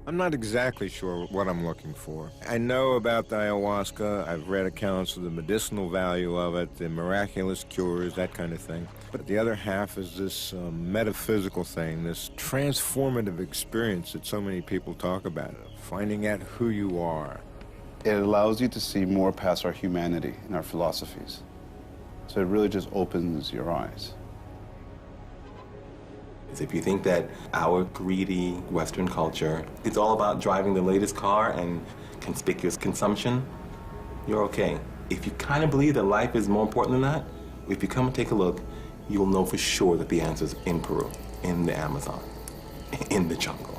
I'm not exactly sure what I'm looking for. I know about the ayahuasca. I've read accounts of the medicinal value of it, the miraculous cures, that kind of thing. But the other half is this metaphysical thing, this transformative experience that so many people talk about, finding out who you are. It allows you to see more past our humanity and our philosophies. So it really just opens your eyes. If you think that our greedy Western culture is all about driving the latest car and conspicuous consumption, you're okay. If you kind of believe that life is more important than that, if you come and take a look, you'll know for sure that the answer is in Peru, in the Amazon, in the jungle.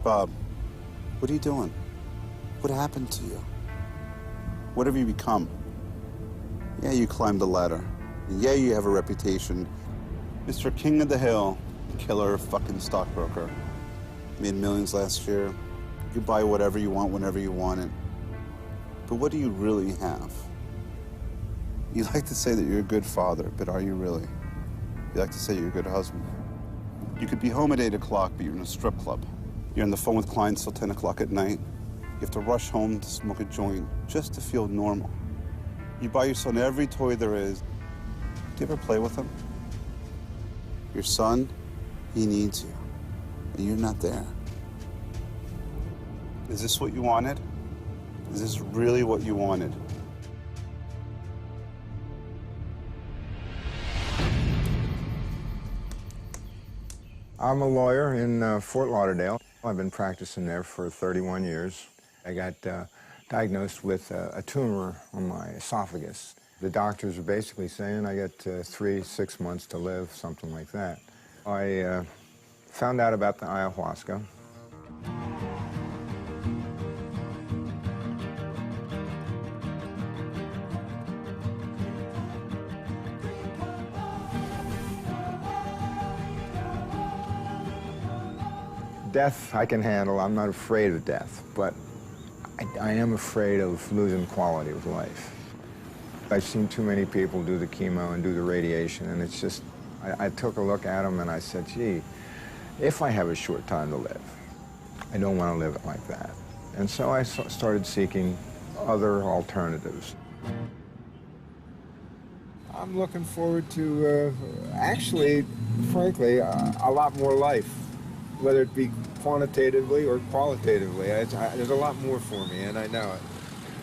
Bob, what are you doing? What happened to you? What have you become? Yeah, you climbed the ladder. Yeah, you have a reputation. Mr. King of the Hill, killer fucking stockbroker. Made millions last year. You buy whatever you want whenever you want it. But what do you really have? You like to say that you're a good father, but are you really? You like to say you're a good husband. You could be home at 8 o'clock, but you're in a strip club. You're on the phone with clients till 10 o'clock at night. You have to rush home to smoke a joint just to feel normal. You buy your son every toy there is. Do you ever play with him? Your son, he needs you, and you're not there. Is this what you wanted? Is this really what you wanted? I'm a lawyer in Fort Lauderdale. I've been practicing there for 31 years. I got diagnosed with a tumor on my esophagus. The doctors are basically saying I got 6 months to live, something like that. I found out about the ayahuasca. Death I can handle. I'm not afraid of death, but I am afraid of losing quality of life. I've seen too many people do the chemo and do the radiation, and it's just, I took a look at them and I said, gee, if I have a short time to live, I don't want to live it like that. And so I started seeking other alternatives. I'm looking forward to, actually, frankly, a lot more life, whether it be quantitatively or qualitatively. There's a lot more for me, and I know it.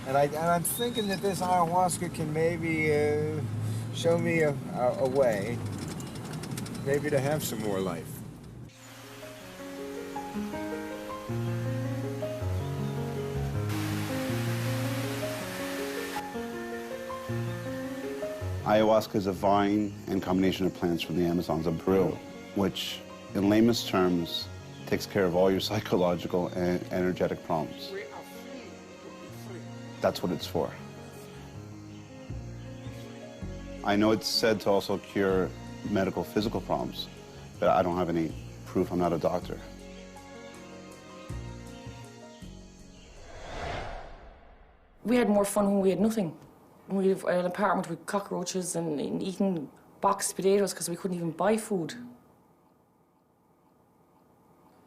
And I'm thinking that this ayahuasca can maybe show me a way, maybe to have some more life. Ayahuasca is a vine and combination of plants from the Amazons of Peru, which, in lamest terms, takes care of all your psychological and energetic problems. That's what it's for. I know it's said to also cure medical, physical problems, but I don't have any proof. I'm not a doctor. We had more fun when we had nothing. We had an apartment with cockroaches and eating boxed potatoes because we couldn't even buy food.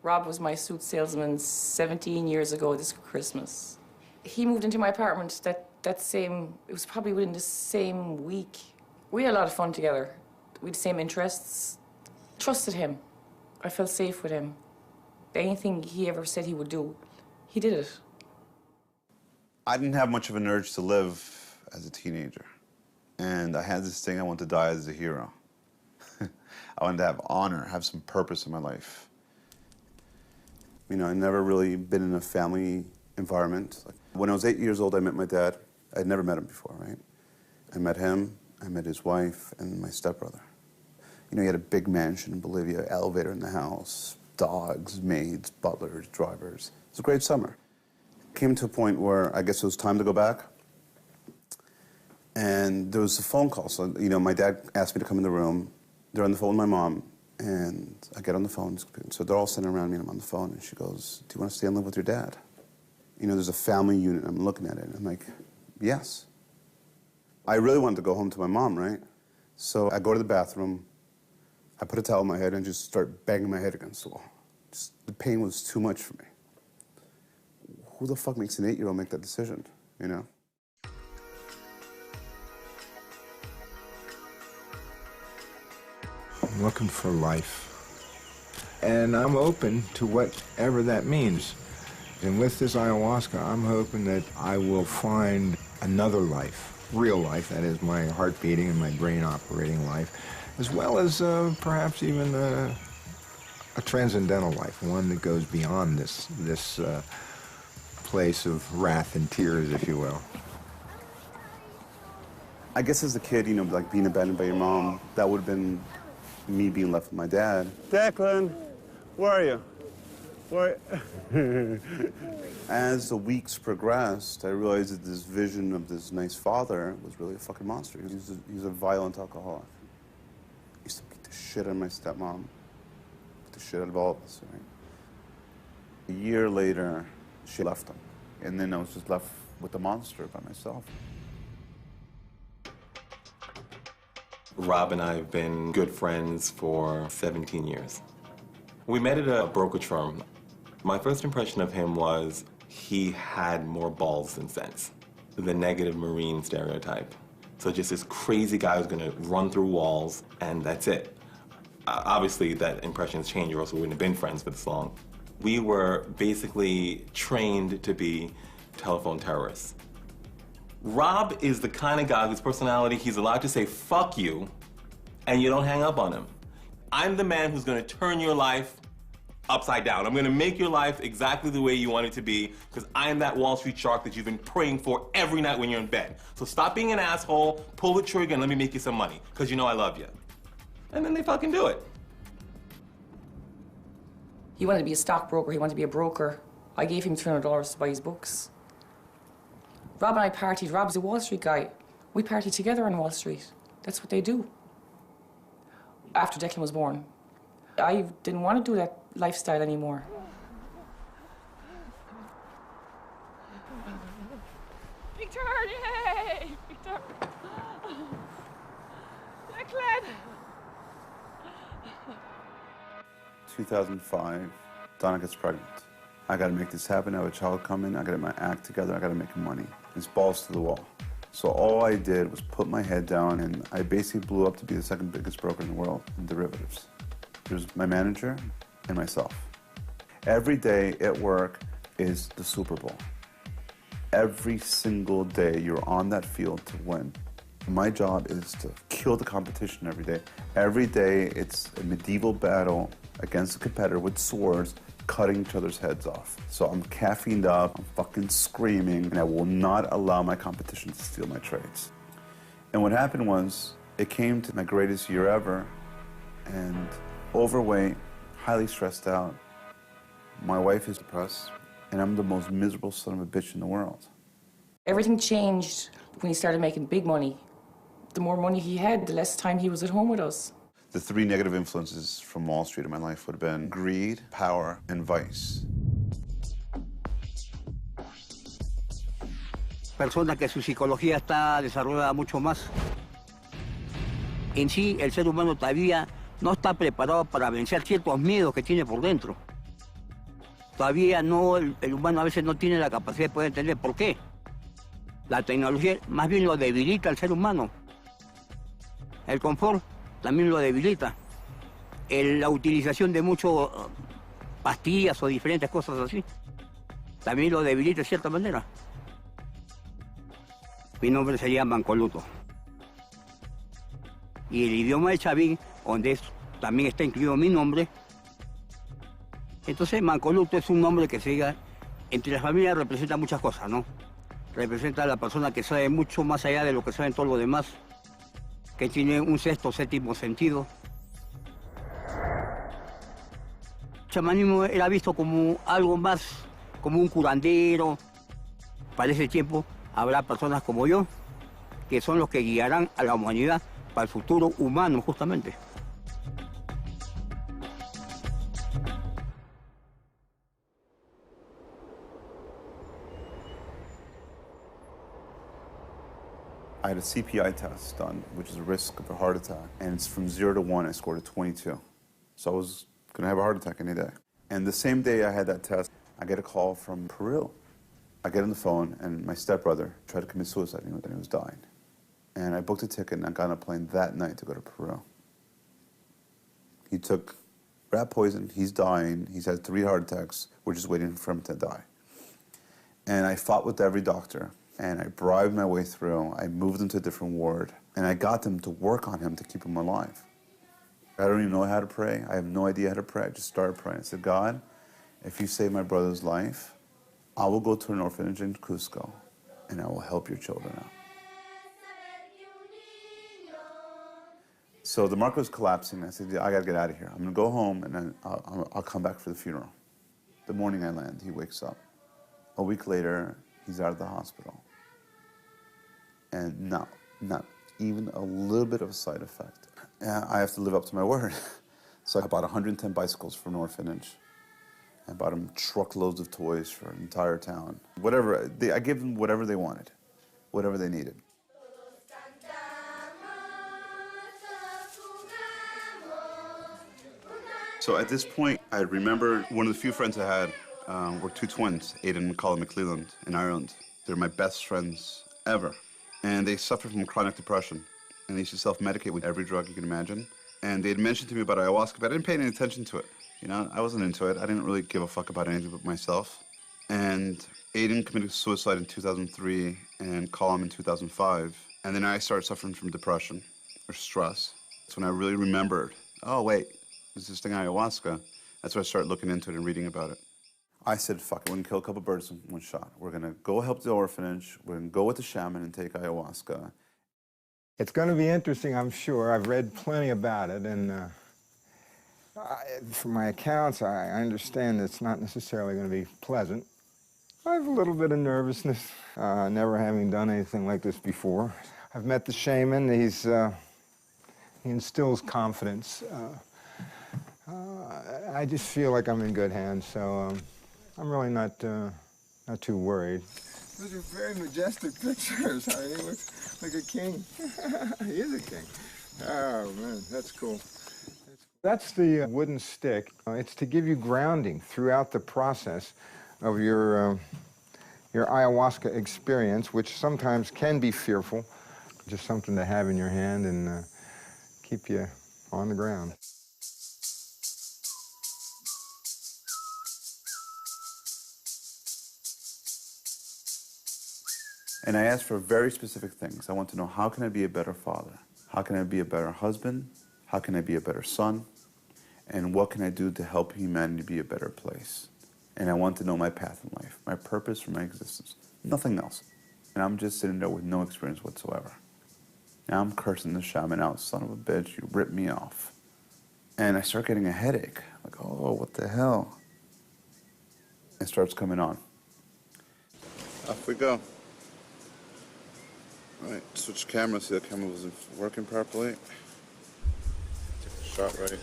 Rob was my suit salesman 17 years ago this Christmas. He moved into my apartment it was probably within the same week. We had a lot of fun together. We had the same interests. Trusted him. I felt safe with him. Anything he ever said he would do, he did it. I didn't have much of an urge to live as a teenager. And I had this thing, I wanted to die as a hero. I wanted to have honor, have some purpose in my life. You know, I'd never really been in a family environment. When I was 8 years old, I met my dad. I'd never met him before, right? I met him, I met his wife, and my stepbrother. You know, he had a big mansion in Bolivia, elevator in the house, dogs, maids, butlers, drivers. It was a great summer. Came to a point where I guess it was time to go back. And there was a phone call. So, you know, my dad asked me to come in the room. They're on the phone with my mom. And I get on the phone. So they're all sitting around me and I'm on the phone. And she goes, "Do you want to stay and live with your dad?" You know, there's a family unit. I'm looking at it. And I'm like, yes. I really wanted to go home to my mom, right? So I go to the bathroom. I put a towel on my head and just start banging my head against the wall. The pain was too much for me. Who the fuck makes an 8-year-old make that decision, you know? I'm looking for life. And I'm open to whatever that means. And with this ayahuasca, I'm hoping that I will find another life, real life, that is my heart beating and my brain operating life, as well as perhaps even a transcendental life, one that goes beyond this place of wrath and tears, if you will. I guess as a kid, you know, like being abandoned by your mom, that would have been me being left with my dad. Declan, where are you? Where? As the weeks progressed, I realized that this vision of this nice father was really a fucking monster. He was a violent alcoholic. He used to beat the shit out of my stepmom, beat the shit out of all of us, right? A year later, she left him. And then I was just left with the monster by myself. Rob and I have been good friends for 17 years. We met at a brokerage firm. My first impression of him was he had more balls than sense. The negative Marine stereotype. So just this crazy guy who's gonna run through walls, and that's it. Obviously, that impression has changed, or else we wouldn't have been friends for this long. We were basically trained to be telephone terrorists. Rob is the kind of guy whose personality, he's allowed to say, "fuck you," and you don't hang up on him. I'm the man who's gonna turn your life upside down. I'm gonna make your life exactly the way you want it to be, because I am that Wall Street shark that you've been praying for every night when you're in bed. So stop being an asshole, pull the trigger, and let me make you some money, because you know I love you. And then they fucking do it. He wanted to be a stockbroker, he wanted to be a broker. I gave him $300 to buy his books. Rob and I partied. Rob's a Wall Street guy. We partied together on Wall Street. That's what they do. After Declan was born, I didn't want to do that lifestyle anymore. Victor, yay! Victor! Declan! 2005, Donna gets pregnant. I gotta make this happen, I have a child coming, I gotta get my act together, I gotta make money. It's balls to the wall. So all I did was put my head down and I basically blew up to be the second biggest broker in the world in derivatives. There's my manager and myself. Every day at work is the Super Bowl. Every single day you're on that field to win. My job is to kill the competition every day. Every day it's a medieval battle against a competitor with swords, cutting each other's heads off. So I'm caffeined up, I'm fucking screaming, and I will not allow my competition to steal my trades. And what happened was, it came to my greatest year ever, and overweight, highly stressed out. My wife is depressed, and I'm the most miserable son of a bitch in the world. Everything changed when he started making big money. The more money he had, the less time he was at home with us. The three negative influences from Wall Street in my life would have been greed, power, and vice. Persona que su psicología está desarrollada mucho más. En sí, el ser humano todavía no está preparado para vencer ciertos miedos que tiene por dentro. Todavía no, el humano a veces no tiene la capacidad de poder entender por qué. La tecnología más bien lo debilita al ser humano. El confort también lo debilita. La utilización de muchas pastillas o diferentes cosas así también lo debilita de cierta manera. Mi nombre sería Mancoluto. Y el idioma de Chavín, donde también está incluido mi nombre, entonces Mancoluto es un nombre que se diga, entre las familias representa muchas cosas, ¿no? Representa a la persona que sabe mucho más allá de lo que saben todos los demás, que tiene un sexto, séptimo sentido. El chamanismo era visto como algo más, como un curandero. Para ese tiempo habrá personas como yo, que son los que guiarán a la humanidad para el futuro humano, justamente. I had a CPI test done, which is a risk of a heart attack, and it's from 0 to 1, I scored a 22. So I was gonna have a heart attack any day. And the same day I had that test, I get a call from Peru. I get on the phone, and my stepbrother tried to commit suicide, he knew that he was dying. And I booked a ticket, and I got on a plane that night to go to Peru. He took rat poison, he's dying, he's had 3 heart attacks, we're just waiting for him to die. And I fought with every doctor. And I bribed my way through. I moved him to a different ward. And I got them to work on him to keep him alive. I don't even know how to pray. I have no idea how to pray. I just started praying. I said, God, if you save my brother's life, I will go to an orphanage in Cusco, and I will help your children out. So the market was collapsing. I said, I got to get out of here. I'm going to go home, and then I'll come back for the funeral. The morning I land, he wakes up. A week later, he's out of the hospital. And not even a little bit of a side effect. And I have to live up to my word. So I bought 110 bicycles for an orphanage. I bought them truckloads of toys for an entire town. Whatever, I gave them whatever they wanted, whatever they needed. So at this point, I remember one of the few friends I had were 2 twins, Aidan and Colin McClelland in Ireland. They're my best friends ever. And they suffered from chronic depression. And they used to self-medicate with every drug you can imagine. And they had mentioned to me about ayahuasca, but I didn't pay any attention to it. You know, I wasn't into it. I didn't really give a fuck about anything but myself. And Aidan committed suicide in 2003 and Colin in 2005. And then I started suffering from depression or stress. That's when I really remembered, oh, wait, there's this thing ayahuasca. That's when I started looking into it and reading about it. I said, fuck it, we're gonna kill a couple birds with one shot. We're gonna go help the orphanage, we're gonna go with the shaman and take ayahuasca. It's going to be interesting, I'm sure. I've read plenty about it, and from my accounts, I understand it's not necessarily going to be pleasant. I have a little bit of nervousness, never having done anything like this before. I've met the shaman. He instills confidence. I just feel like I'm in good hands, so I'm really not too worried. Those are very majestic pictures. He looks like a king. He is a king. Oh, man, that's cool. That's the wooden stick. It's to give you grounding throughout the process of your ayahuasca experience, which sometimes can be fearful. Just something to have in your hand and keep you on the ground. And I asked for very specific things. I want to know, how can I be a better father? How can I be a better husband? How can I be a better son? And what can I do to help humanity be a better place? And I want to know my path in life, my purpose for my existence, nothing else. And I'm just sitting there with no experience whatsoever. Now I'm cursing the shaman out, son of a bitch, you ripped me off. And I start getting a headache, like, oh, what the hell? It starts coming on. Off we go. All right, switch camera, see the camera wasn't working properly. Take a shot right.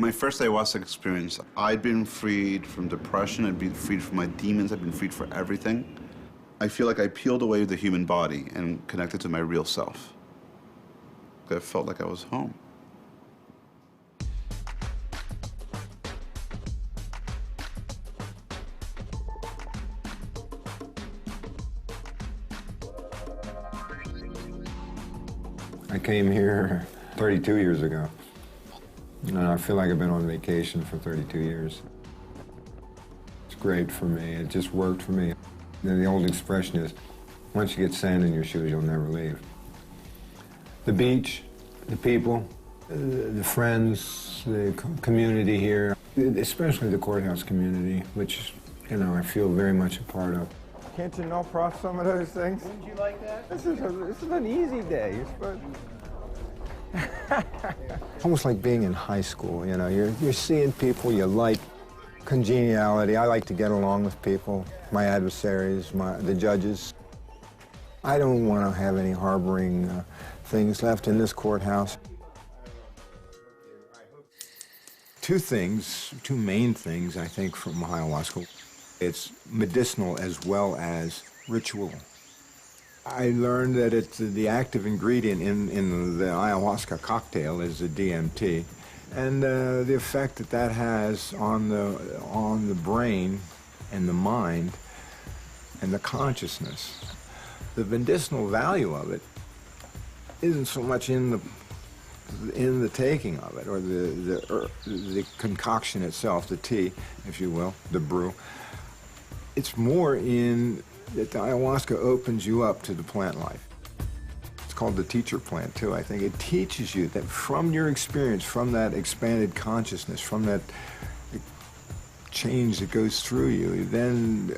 My first ayahuasca experience, I'd been freed from depression, I'd been freed from my demons, I'd been freed from everything. I feel like I peeled away the human body and connected to my real self. I felt like I was home. I came here 32 years ago. And I feel like I've been on vacation for 32 years. It's great for me. It just worked for me. The old expression is, once you get sand in your shoes, you'll never leave. The beach, the people, the friends, the community here, especially the courthouse community, which, you know, I feel very much a part of. Can't you know across some of those things? Wouldn't you like that? This is an easy day. You're supposed almost like being in high school, you know. You're seeing people you like, congeniality. I like to get along with people, my adversaries, the judges. I don't want to have any harboring things left in this courthouse. Two main things, I think, from ayahuasca. It's medicinal as well as ritual. I learned that it's the active ingredient in the ayahuasca cocktail is the DMT, and the effect that has on the brain and the mind and the consciousness. The medicinal value of it isn't so much in the taking of it or the concoction itself, the tea, if you will, the brew. It's more in that the ayahuasca opens you up to the plant life. It's called the teacher plant, too. I think it teaches you that from your experience, from that expanded consciousness, from that change that goes through you, then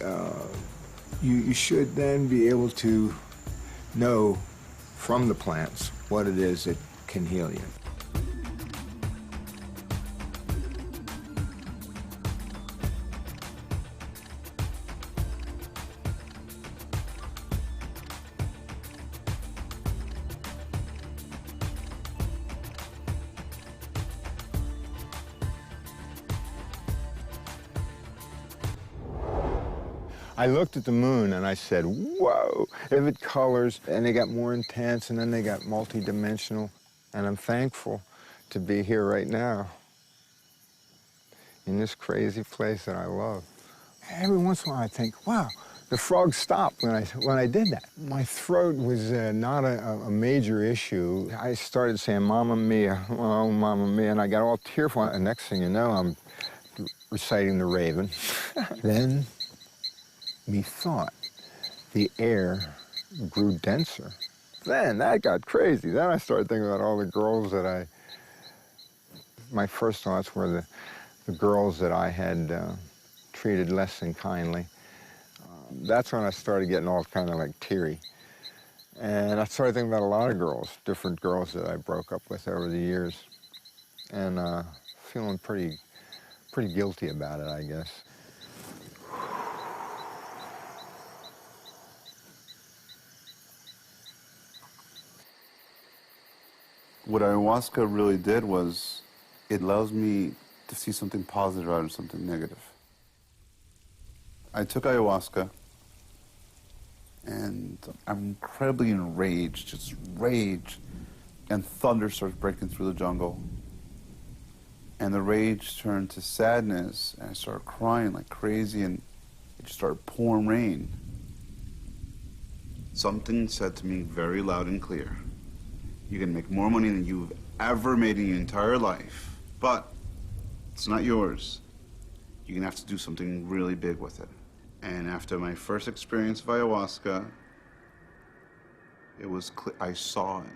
you should then be able to know from the plants what it is that can heal you. I looked at the moon and I said, whoa, vivid colors, and they got more intense, and then they got multi-dimensional. And I'm thankful to be here right now in this crazy place that I love. Every once in a while I think, wow, the frogs stopped when I did that. My throat was not a major issue. I started saying, Mamma Mia, oh, Mamma Mia, and I got all tearful. And next thing you know, I'm reciting the Raven. Then, methought the air grew denser. Then that got crazy. Then I started thinking about all the girls that my first thoughts were the girls that I had treated less than kindly. That's when I started getting all kind of like teary. And I started thinking about a lot of girls, different girls that I broke up with over the years. And feeling pretty guilty about it, I guess. What ayahuasca really did was it allows me to see something positive out of something negative. I took ayahuasca and I'm incredibly enraged, just rage, and thunder starts breaking through the jungle. And the rage turned to sadness, and I started crying like crazy, and it just started pouring rain. Something said to me very loud and clear, you can make more money than you've ever made in your entire life, but it's not yours. You're gonna have to do something really big with it. And after my first experience of ayahuasca, it was clear, I saw it.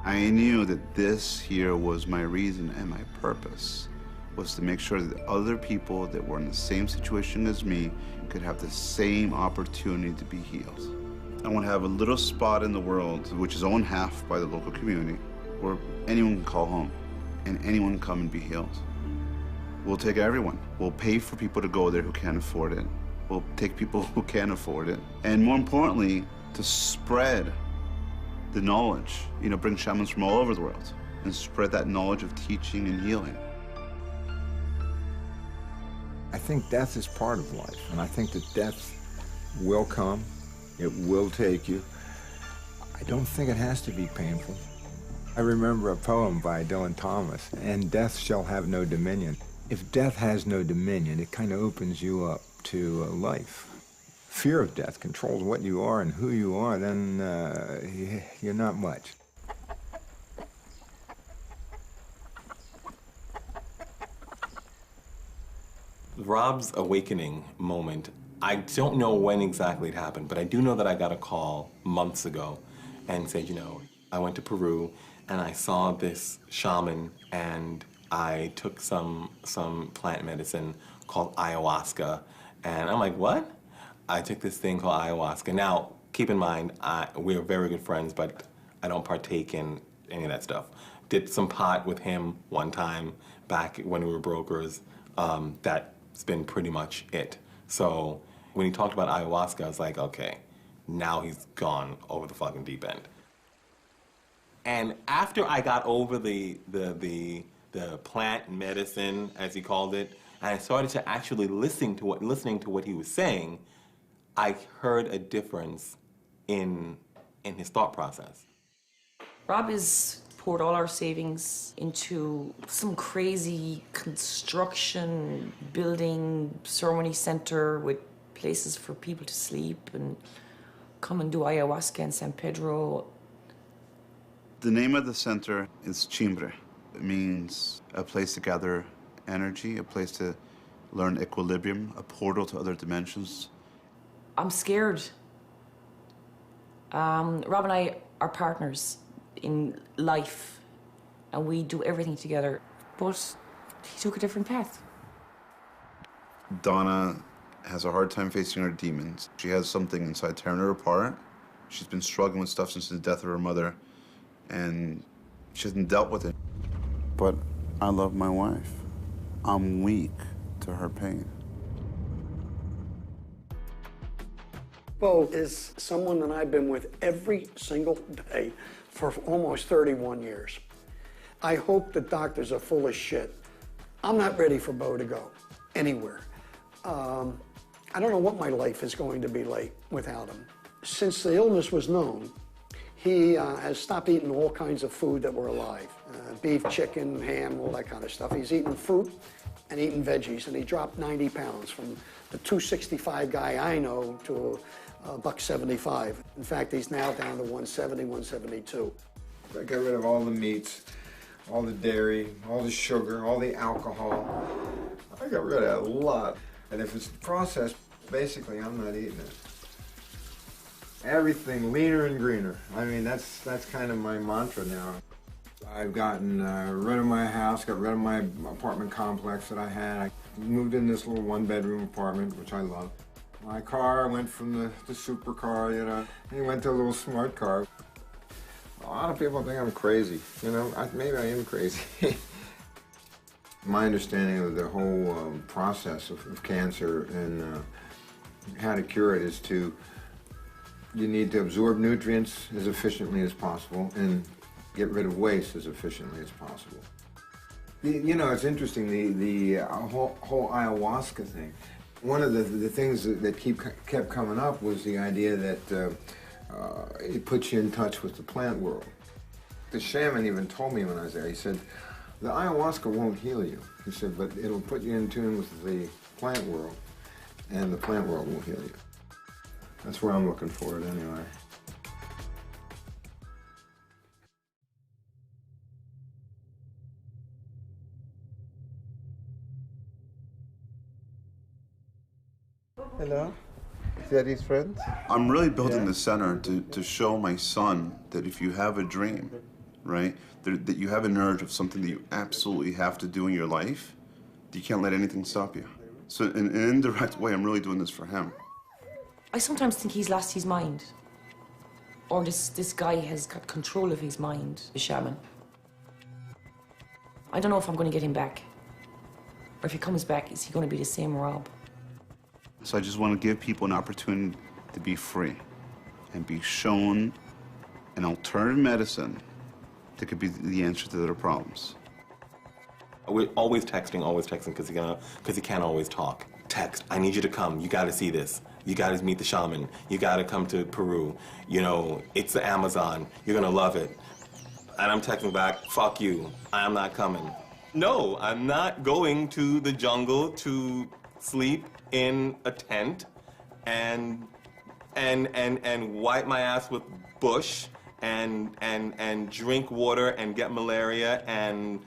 I knew that this here was my reason and my purpose, was to make sure that other people that were in the same situation as me could have the same opportunity to be healed. I want to have a little spot in the world, which is owned half by the local community, where anyone can call home and anyone can come and be healed. We'll take everyone. We'll pay for people to go there who can't afford it. We'll take people who can afford it. And more importantly, to spread the knowledge, bring shamans from all over the world and spread that knowledge of teaching and healing. I think death is part of life, and I think that death will come, it will take you. I don't think it has to be painful. I remember a poem by Dylan Thomas, and death shall have no dominion. If death has no dominion, it kind of opens you up to life. Fear of death controls what you are and who you are, then you're not much. Rob's awakening moment, I don't know when exactly it happened, but I do know that I got a call months ago and said, I went to Peru and I saw this shaman and I took some plant medicine called Ayahuasca. And I'm like, what? I took this thing called Ayahuasca. Now, keep in mind, we're very good friends, but I don't partake in any of that stuff. Did some pot with him one time back when we were brokers. That's been pretty much it. So when he talked about ayahuasca, I was like, okay, now he's gone over the fucking deep end. And after I got over the plant medicine, as he called it, and I started to actually listening to what he was saying, I heard a difference in his thought process. Rob has poured all our savings into some crazy construction, building, ceremony center with places for people to sleep and come and do ayahuasca in San Pedro. The name of the center is Chimbre. It means a place to gather energy, a place to learn equilibrium, a portal to other dimensions. I'm scared. Rob and I are partners in life, and we do everything together, but he took a different path. Donna has a hard time facing her demons. She has something inside tearing her apart. She's been struggling with stuff since the death of her mother, and she hasn't dealt with it. But I love my wife. I'm weak to her pain. Bo is someone that I've been with every single day for almost 31 years. I hope the doctors are full of shit. I'm not ready for Bo to go anywhere. I don't know what my life is going to be like without him. Since the illness was known, he has stopped eating all kinds of food that were alive. Beef, chicken, ham, all that kind of stuff. He's eating fruit and eating veggies, and he dropped 90 pounds from the 265 guy I know to $175. In fact, he's now down to 170, 172. I got rid of all the meats, all the dairy, all the sugar, all the alcohol. I got rid of a lot. And if it's processed, basically I'm not eating it. Everything leaner and greener. I mean, that's kind of my mantra now. I've gotten rid of my house, got rid of my apartment complex that I had. I moved in this little one-bedroom apartment, which I love. My car went from the supercar, and it went to a little smart car. A lot of people think I'm crazy, maybe I am crazy. My understanding of the whole process of cancer and how to cure it is you need to absorb nutrients as efficiently as possible and get rid of waste as efficiently as possible. It's interesting, the whole ayahuasca thing. One of the things that kept coming up was the idea that it puts you in touch with the plant world. The shaman even told me when I was there, he said, the ayahuasca won't heal you. He said, but it'll put you in tune with the plant world, and the plant world will heal you. That's where I'm looking for it anyway. Hello? Is that his friend? I'm really building the center to show my son that if you have a dream, right, that you have an urge of something that you absolutely have to do in your life, you can't let anything stop you. So in an indirect way, I'm really doing this for him. I sometimes think he's lost his mind. Or this guy has got control of his mind, the shaman. I don't know if I'm going to get him back. Or if he comes back, is he going to be the same Rob? So I just want to give people an opportunity to be free and be shown an alternative medicine that could be the answer to their problems. We're always texting because he can't always talk. Text, I need you to come. You got to see this. You got to meet the shaman. You got to come to Peru. You know, it's the Amazon. You're going to love it. And I'm texting back, fuck you. I'm not coming. No, I'm not going to the jungle to sleep in a tent and wipe my ass with bush and drink water and get malaria and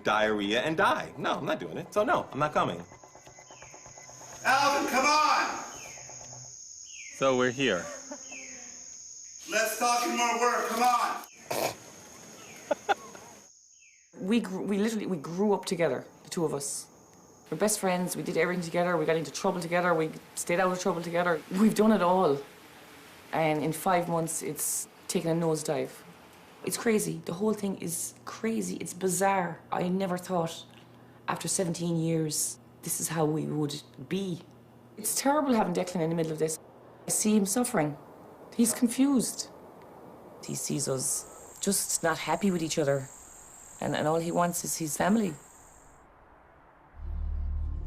diarrhea and die. No, I'm not doing it. So no, I'm not coming. Alvin, come on! So we're here. Let's talk and more work, come on! We grew up together, the two of us. We're best friends, we did everything together, we got into trouble together, we stayed out of trouble together. We've done it all. And in 5 months, it's taken a nosedive. It's crazy, the whole thing is crazy, it's bizarre. I never thought, after 17 years, this is how we would be. It's terrible having Declan in the middle of this. I see him suffering. He's confused. He sees us just not happy with each other. And all he wants is his family.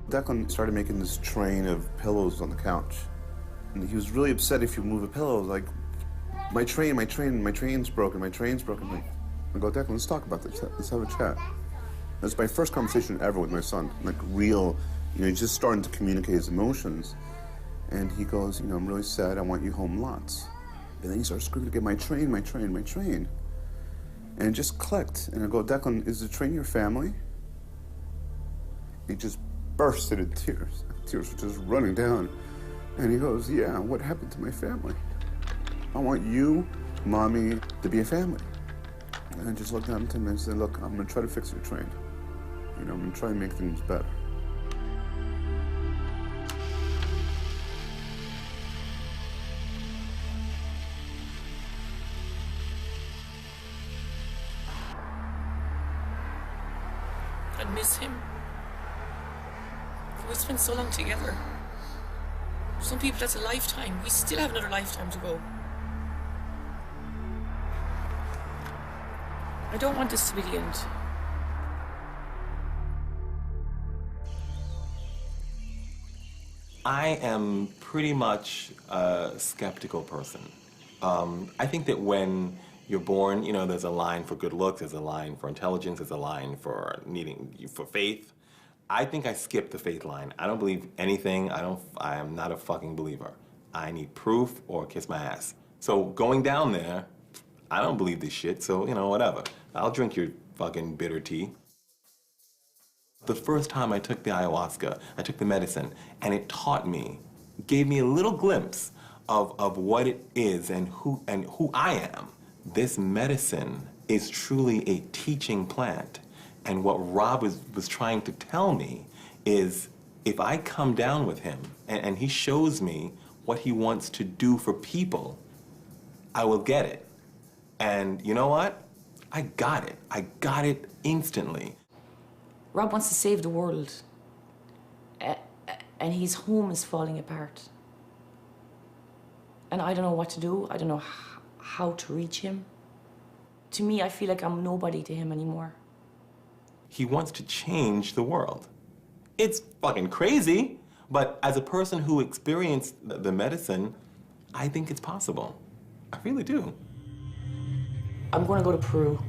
Declan started making this train of pillows on the couch. And he was really upset if you move a pillow, like, my train's broken. I go, Declan, let's talk about this, let's have a chat. That's my first conversation ever with my son, like real, he's just starting to communicate his emotions. And he goes, I'm really sad, I want you home lots. And then he starts screaming again, my train. And it just clicked. And I go, Declan, is the train your family? He just bursted in tears. Tears were just running down. And he goes, yeah, what happened to my family? I want you, Mommy, to be a family. And I just looked at him and I said, look, I'm gonna try to fix your train. I'm gonna try and make things better. I miss him. We spent so long together. Some people, that's a lifetime. We still have another lifetime to go. I don't want this to be the end. I am pretty much a skeptical person. I think that when you're born, there's a line for good looks, there's a line for intelligence, there's a line for for faith. I think I skipped the faith line. I don't believe anything. I am not a fucking believer. I need proof or kiss my ass. So going down there, I don't believe this shit, so, whatever. I'll drink your fucking bitter tea. The first time I took the ayahuasca, I took the medicine, and it taught me, gave me a little glimpse of what it is and who I am. This medicine is truly a teaching plant. And what Rob was trying to tell me is if I come down with him and he shows me what he wants to do for people, I will get it. And you know what? I got it. I got it instantly. Rob wants to save the world. And his home is falling apart. And I don't know what to do. I don't know how to reach him. To me, I feel like I'm nobody to him anymore. He wants to change the world. It's fucking crazy, but as a person who experienced the medicine, I think it's possible. I really do. I'm going to go to Peru.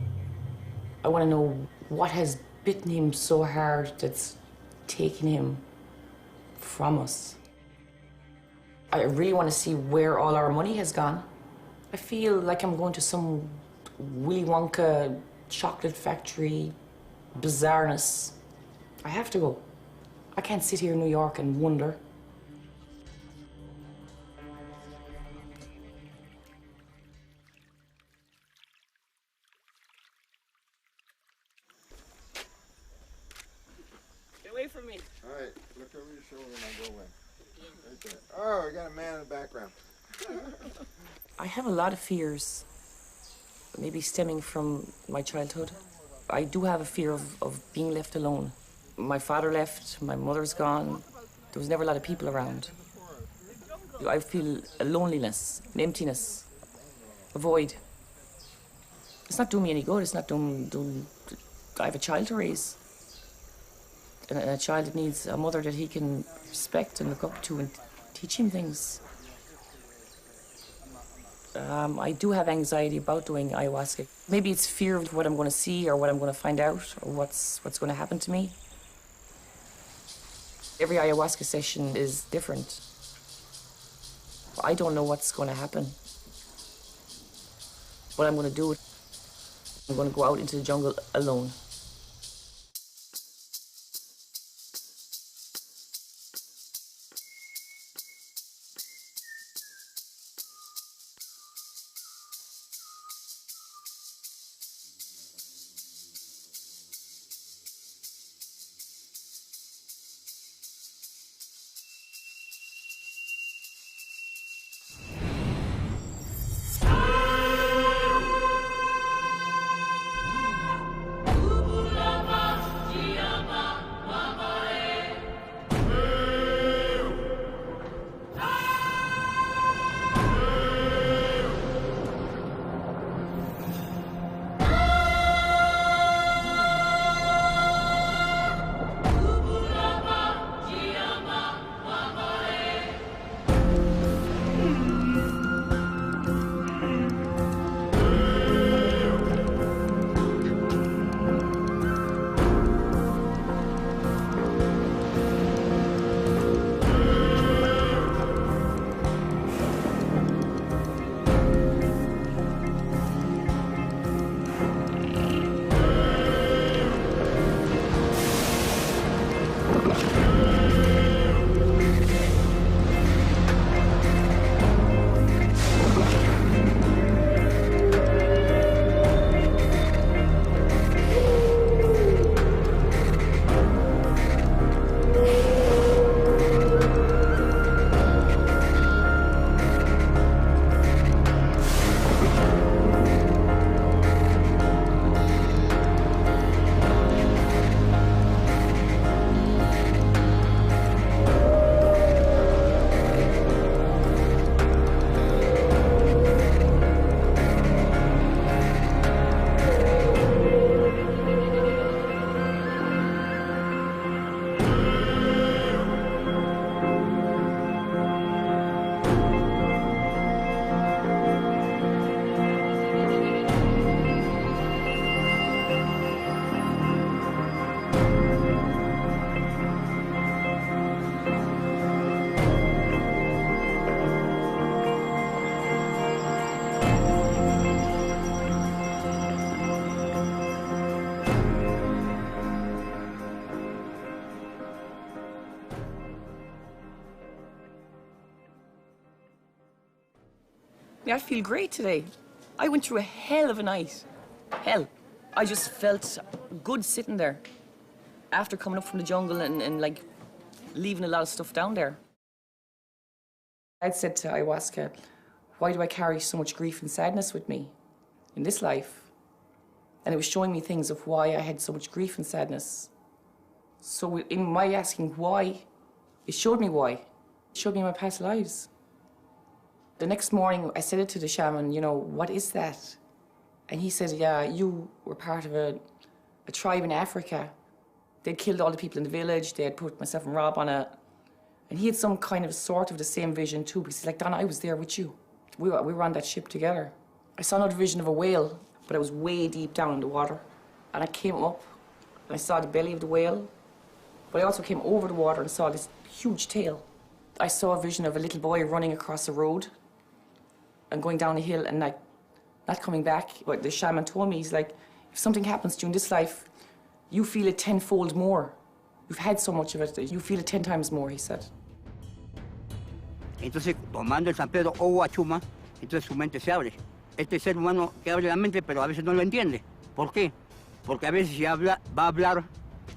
I want to know what has bitten him so hard that's taken him from us. I really want to see where all our money has gone. I feel like I'm going to some Willy Wonka chocolate factory bizarreness. I have to go. I can't sit here in New York and wonder. Get away from me. All right, look over your shoulder and I'll go away. Right there. Oh, we got a man in the background. I have a lot of fears, maybe stemming from my childhood. I do have a fear of being left alone. My father left, my mother's gone. There was never a lot of people around. I feel a loneliness, an emptiness, a void. It's not doing me any good. It's not doing. I have a child to raise. And a child that needs a mother that he can respect and look up to and teach him things. I do have anxiety about doing ayahuasca. Maybe it's fear of what I'm going to see or what I'm going to find out or what's going to happen to me. Every ayahuasca session is different. I don't know what's going to happen. What I'm going to do, I'm going to go out into the jungle alone. I feel great today. I went through a hell of a night. Hell. I just felt good sitting there after coming up from the jungle and like leaving a lot of stuff down there. I'd said to ayahuasca, why do I carry so much grief and sadness with me in this life? And it was showing me things of why I had so much grief and sadness. So in my asking why, it showed me why. It showed me my past lives. The next morning, I said it to the shaman, you know, what is that? And he said, yeah, you were part of a tribe in Africa. They'd killed all the people in the village. They had put myself and Rob on a... And he had some kind of sort of the same vision too, because he's like, Donna, I was there with you. We were on that ship together. I saw another vision of a whale, but I was way deep down in the water. And I came up, and I saw the belly of the whale, but I also came over the water and saw this huge tail. I saw a vision of a little boy running across a road and going down a hill and like not coming back. What the shaman told me, he's like, if something happens to you in this life, you feel it tenfold more. You've had so much of it, you feel it 10 times more, he said. Entonces, tomando el San Pedro o Guachuma, entonces su mente se abre. Este ser humano que abre la mente, pero a veces no lo entiende. ¿Por qué? Porque a veces si habla, va a hablar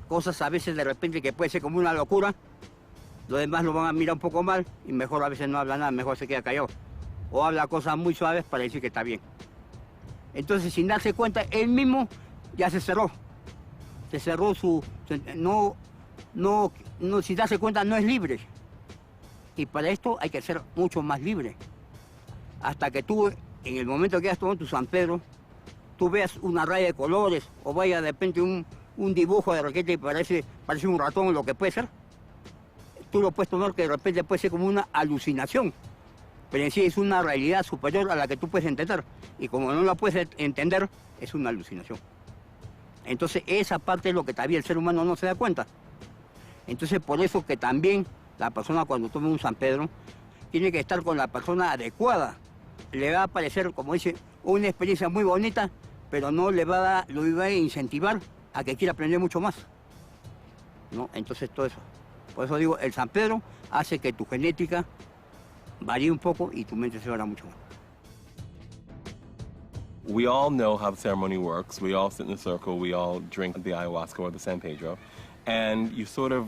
cosas a veces de repente que puede ser como una locura. Los demás lo van a mirar un poco mal y mejor a veces no habla nada, mejor se queda callado. O habla cosas muy suaves para decir que está bien. Entonces, sin darse cuenta, él mismo ya se cerró. se cerró si te das cuenta, no es libre. Y para esto hay que ser mucho más libre. Hasta que tú, en el momento que has tomado tu San Pedro, tú veas una raya de colores o vaya de repente un dibujo de raqueta y parece un ratón, lo que puede ser. Tú lo puedes tomar que de repente puede ser como una alucinación, pero en sí es una realidad superior a la que tú puedes entender. Y como no la puedes entender, es una alucinación. Entonces esa parte es lo que todavía el ser humano no se da cuenta. Entonces por eso que también la persona cuando toma un San Pedro tiene que estar con la persona adecuada. Le va a parecer, como dice, una experiencia muy bonita, pero no lo va a incentivar a que quiera aprender mucho más, ¿no? Entonces todo eso. Por eso digo, el San Pedro hace que tu genética varíe un poco y tu mente se abra mucho más. We all know how the ceremony works. We all sit in a circle. We all drink the ayahuasca or the San Pedro. And you're sort of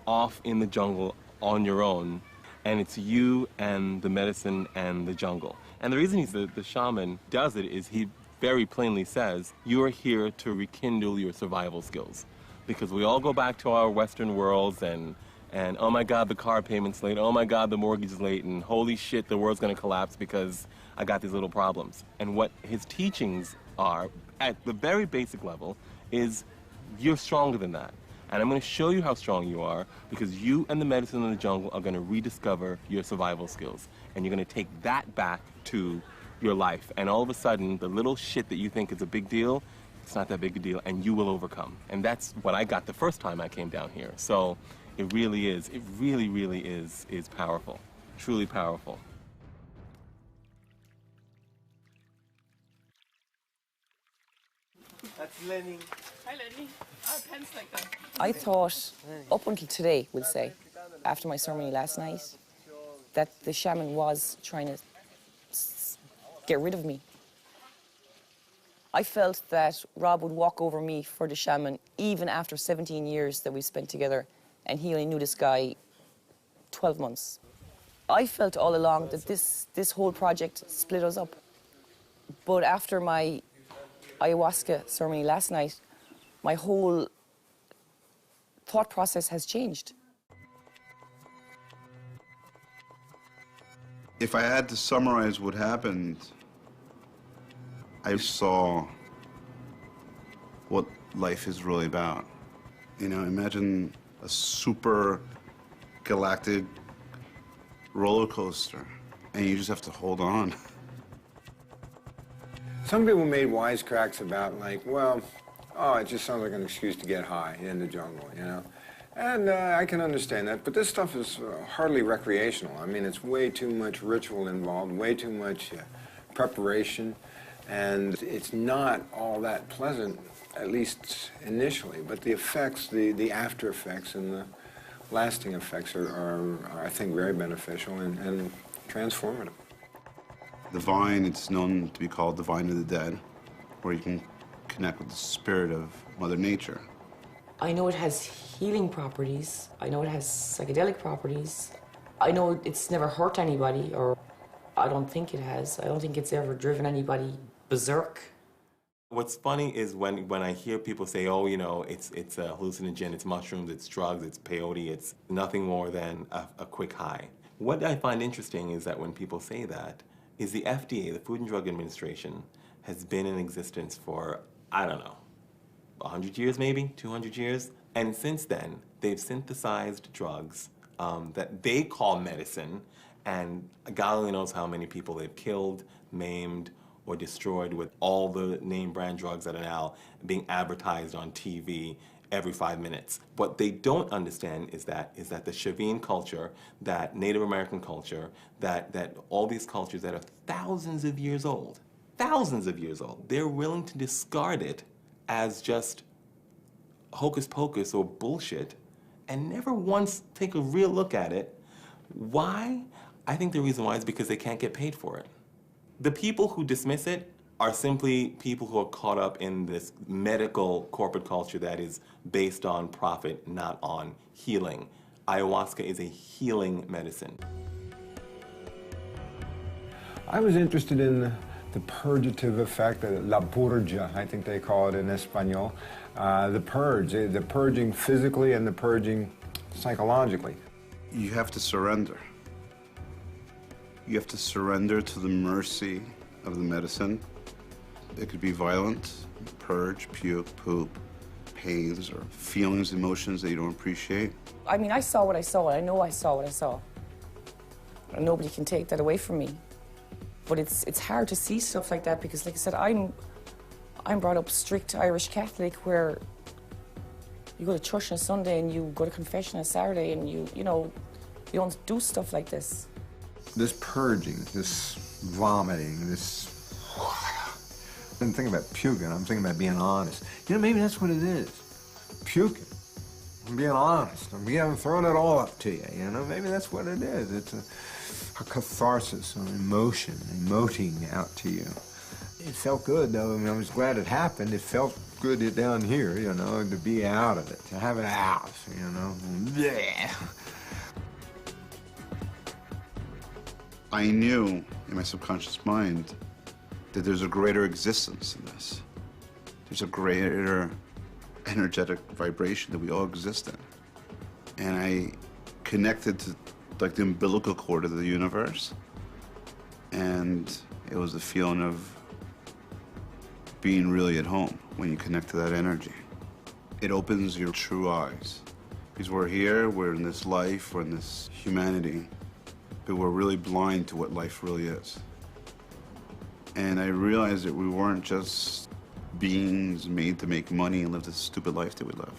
off in the jungle on your own. And it's you and the medicine and the jungle. And the reason the shaman does it is he very plainly says, you are here to rekindle your survival skills. Because we all go back to our Western worlds and oh my God, the car payment's late. Oh my God, the mortgage is late. And holy shit, the world's gonna collapse because I got these little problems. And what his teachings are, at the very basic level, is you're stronger than that. And I'm going to show you how strong you are because you and the medicine in the jungle are going to rediscover your survival skills. And you're going to take that back to your life. And all of a sudden, the little shit that you think is a big deal, it's not that big a deal, and you will overcome. And that's what I got the first time I came down here. So it really is, it really, really is powerful, truly powerful. That's Lenny. Hi, Lenny. Our pens like that. I thought, up until today, we'll say, after my ceremony last night, that the shaman was trying to get rid of me. I felt that Rob would walk over me for the shaman even after 17 years that we spent together, and he only knew this guy 12 months. I felt all along that this whole project split us up. But after my ayahuasca ceremony last night, my whole thought process has changed. If I had to summarize what happened, I saw what life is really about. You know, imagine a super galactic roller coaster, and you just have to hold on. Some people made wisecracks about, like, well, oh, it just sounds like an excuse to get high in the jungle, you know? And I can understand that, but this stuff is hardly recreational. I mean, it's way too much ritual involved, way too much preparation, and it's not all that pleasant, at least initially. But the effects, the after effects and the lasting effects are I think, very beneficial and transformative. The vine, it's known to be called the vine of the dead, where you can connect with the spirit of Mother Nature. I know it has healing properties. I know it has psychedelic properties. I know it's never hurt anybody, or I don't think it has. I don't think it's ever driven anybody berserk. What's funny is when I hear people say, oh, you know, it's a hallucinogen, it's mushrooms, it's drugs, it's peyote, it's nothing more than a quick high. What I find interesting is that when people say that, is the FDA, the Food and Drug Administration, has been in existence for, I don't know, 100 years maybe, 200 years? And since then, they've synthesized drugs that they call medicine, and God only knows how many people they've killed, maimed, or destroyed with all the name brand drugs that are now being advertised on TV every 5 minutes. What they don't understand is that the Chavin culture, that Native American culture, that all these cultures that are thousands of years old, they're willing to discard it as just hocus pocus or bullshit and never once take a real look at it. Why? I think the reason why is because they can't get paid for it. The people who dismiss it are simply people who are caught up in this medical corporate culture that is based on profit, not on healing. Ayahuasca is a healing medicine. I was interested in the purgative effect, la purga, I think they call it in Espanol, the purge, the purging physically and the purging psychologically. You have to surrender. You have to surrender to the mercy of the medicine. It could be violent, purge, puke, poop, pains, or feelings, emotions that you don't appreciate. I mean, I saw what I saw, and I know I saw what I saw. And nobody can take that away from me. But it's hard to see stuff like that because, like I said, I'm brought up strict Irish Catholic where you go to church on Sunday and you go to confession on Saturday and you don't do stuff like this. This purging, this vomiting, this... I'm thinking about puking, I'm thinking about being honest. You know, maybe that's what it is. Puking. I'm being honest. I'm throwing it all up to you, you know? Maybe that's what it is. It's a catharsis, an emotion, emoting out to you. It felt good, though. I mean, I was glad it happened. It felt good down here, you know, to be out of it, to have it out, you know? Yeah. I knew in my subconscious mind that there's a greater existence in this. There's a greater energetic vibration that we all exist in. And I connected to like the umbilical cord of the universe. And it was a feeling of being really at home when you connect to that energy. It opens your true eyes. Because we're here, we're in this life, we're in this humanity, but we're really blind to what life really is. And I realized that we weren't just beings made to make money and live this stupid life that we live.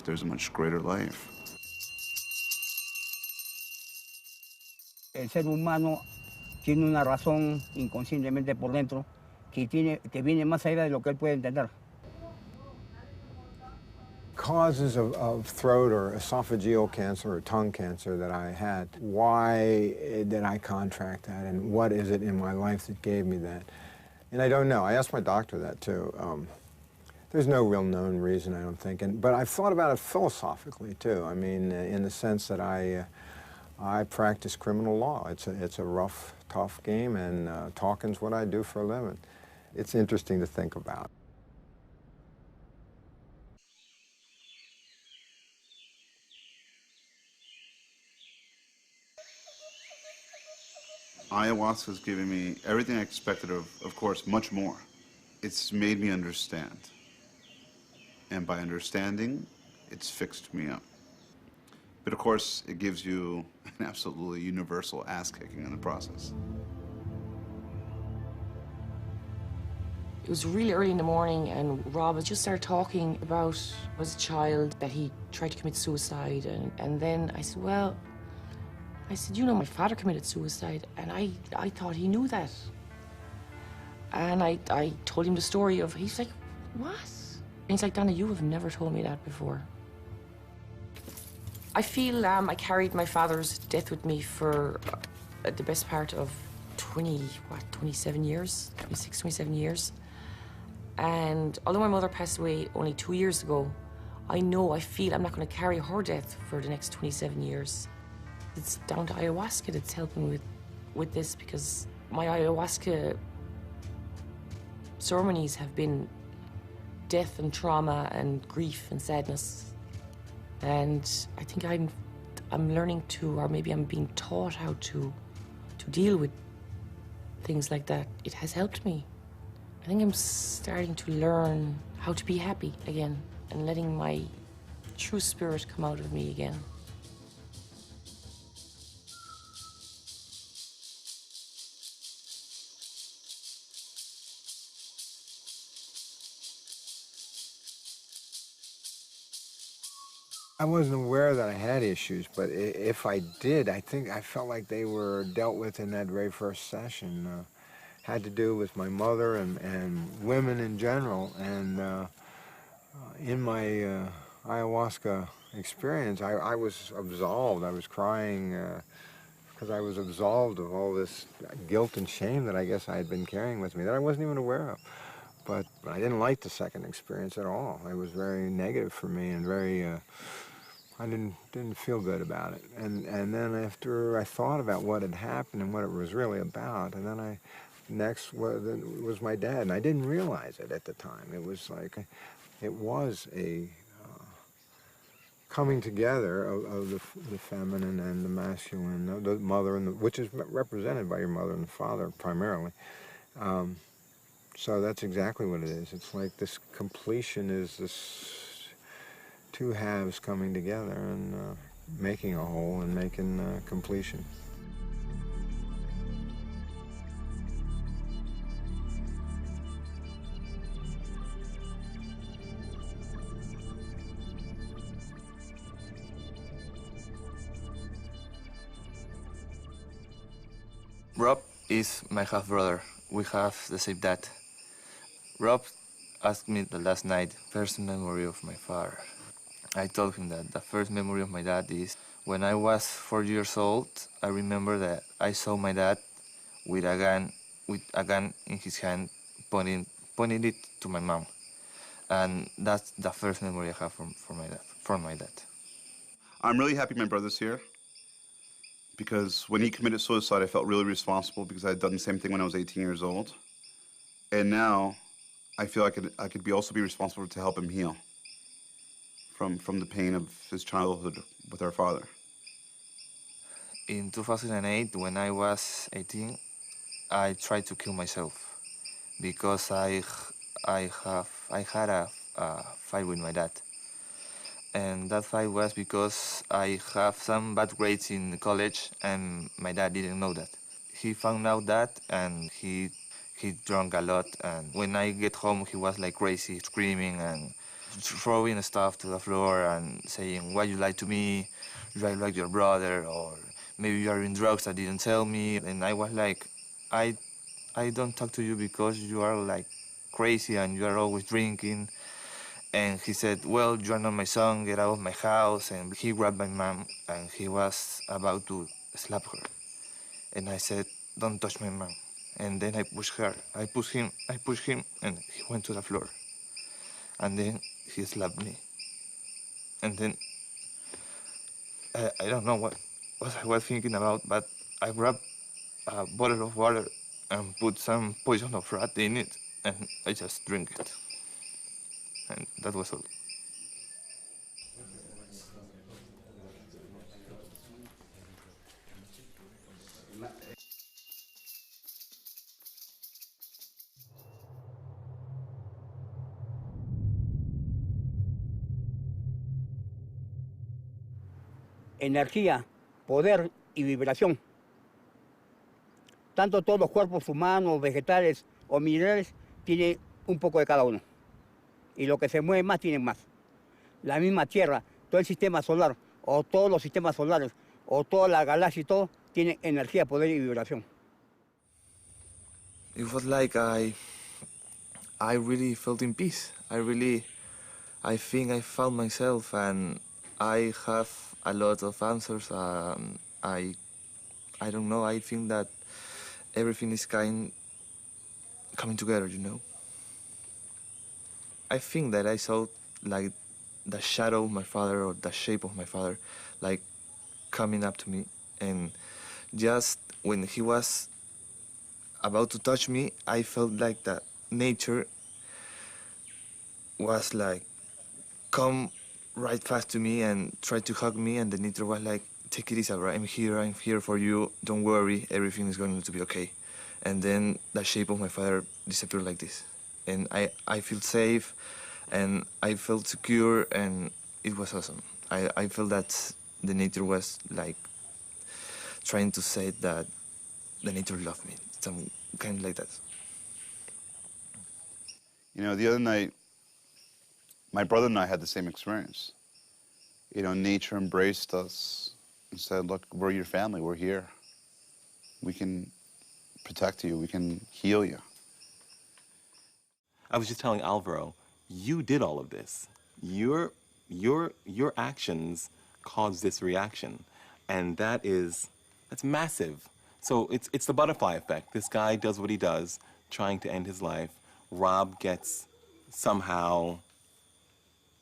There's a much greater life. El ser humano tiene una razón inconscientemente por dentro que viene más allá de lo que él puede entender. Causes of throat or esophageal cancer or tongue cancer that I had, why did I contract that and what is it in my life that gave me that? And I don't know. I asked my doctor that too. There's no real known reason, I don't think. But I've thought about it philosophically too. I mean, in the sense that I practice criminal law. It's a rough, tough game, and talking's what I do for a living. It's interesting to think about. Ayahuasca has given me everything I expected of course, much more. It's made me understand. And by understanding, it's fixed me up. But of course, it gives you an absolutely universal ass-kicking in the process. It was really early in the morning and Rob had just started talking about as a child that he tried to commit suicide and then I said, well, you know, my father committed suicide and I thought he knew that. And I told him the story of, he's like, what? And he's like, Donna, you have never told me that before. I feel I carried my father's death with me for the best part of 27 years, 26, 27 years. And although my mother passed away only 2 years ago, I feel I'm not going to carry her death for the next 27 years. It's down to ayahuasca that's helping with this because my ayahuasca ceremonies have been death and trauma and grief and sadness. And I think I'm learning to, or maybe I'm being taught how to deal with things like that. It has helped me. I think I'm starting to learn how to be happy again and letting my true spirit come out of me again. I wasn't aware that I had issues, but if I did, I think I felt like they were dealt with in that very first session. Had to do with my mother and women in general. And in my ayahuasca experience, I was absolved. I was crying because I was absolved of all this guilt and shame that I guess I had been carrying with me that I wasn't even aware of. But I didn't like the second experience at all. It was very negative for me and very... I didn't feel good about it. And then after I thought about what had happened and what it was really about, and then I next was my dad, and I didn't realize it at the time. It was like, it was a coming together of the feminine and the masculine, the mother and which is represented by your mother and the father primarily. So that's exactly what it is. It's like this completion is this two halves coming together and making a whole and making completion. Rob is my half-brother. We have the same dad. Rob asked me the last night, first memory of my father. I told him that the first memory of my dad is when I was 4 years old. I remember that I saw my dad with a gun in his hand, pointing it to my mom. And that's the first memory I have from my dad. I'm really happy my brother's here, because when he committed suicide, I felt really responsible because I had done the same thing when I was 18 years old. And now I feel I could also be responsible to help him heal from the pain of his childhood with our father. In 2008, when I was 18, I tried to kill myself because I had a fight with my dad. And that fight was because I have some bad grades in college, and my dad didn't know that. He found out that, and he drank a lot. And when I get home, he was like crazy, screaming and throwing stuff to the floor and saying, "Why you lied to me? You are like your brother, or maybe you are in drugs that didn't tell me." And I was like, I don't talk to you because you are like crazy and you are always drinking. And he said, "Well, you are not my son, get out of my house." And he grabbed my mom and he was about to slap her. And I said, "Don't touch my mom." And then I pushed her, I pushed him, and he went to the floor. And then he slapped me. And then, I don't know what I was thinking about, but I grabbed a bottle of water and put some poison of rat in it, and I just drank it. And that was all. Energía, poder y vibración. Tanto todos los cuerpos humanos, vegetales o minerales tienen un poco de cada uno. Y lo que se mueve más tienen más. La misma Tierra, todo el sistema solar, o todos los sistemas solares, o toda la galaxia y todo, tiene energía, poder y vibración. It was like I really felt in peace. I think I found myself, and I have a lot of answers. I don't know. I think that everything is coming together. You know. I think that I saw like the shadow of my father, or the shape of my father, like coming up to me, and just when he was about to touch me, I felt like that nature was like come right fast to me and tried to hug me, and the nature was like, "Take it easy, bro. I'm here for you. Don't worry, everything is going to be okay." And then the shape of my father disappeared like this, and I feel safe, and I felt secure, and it was awesome. I felt that the nature was like trying to say that the nature loved me, some kind like that. You know, the other night, my brother and I had the same experience. You know, nature embraced us and said, "Look, we're your family, we're here. We can protect you, we can heal you." I was just telling Alvaro, you did all of this. Your actions caused this reaction, and that's massive. So it's the butterfly effect. This guy does what he does, trying to end his life. Rob gets somehow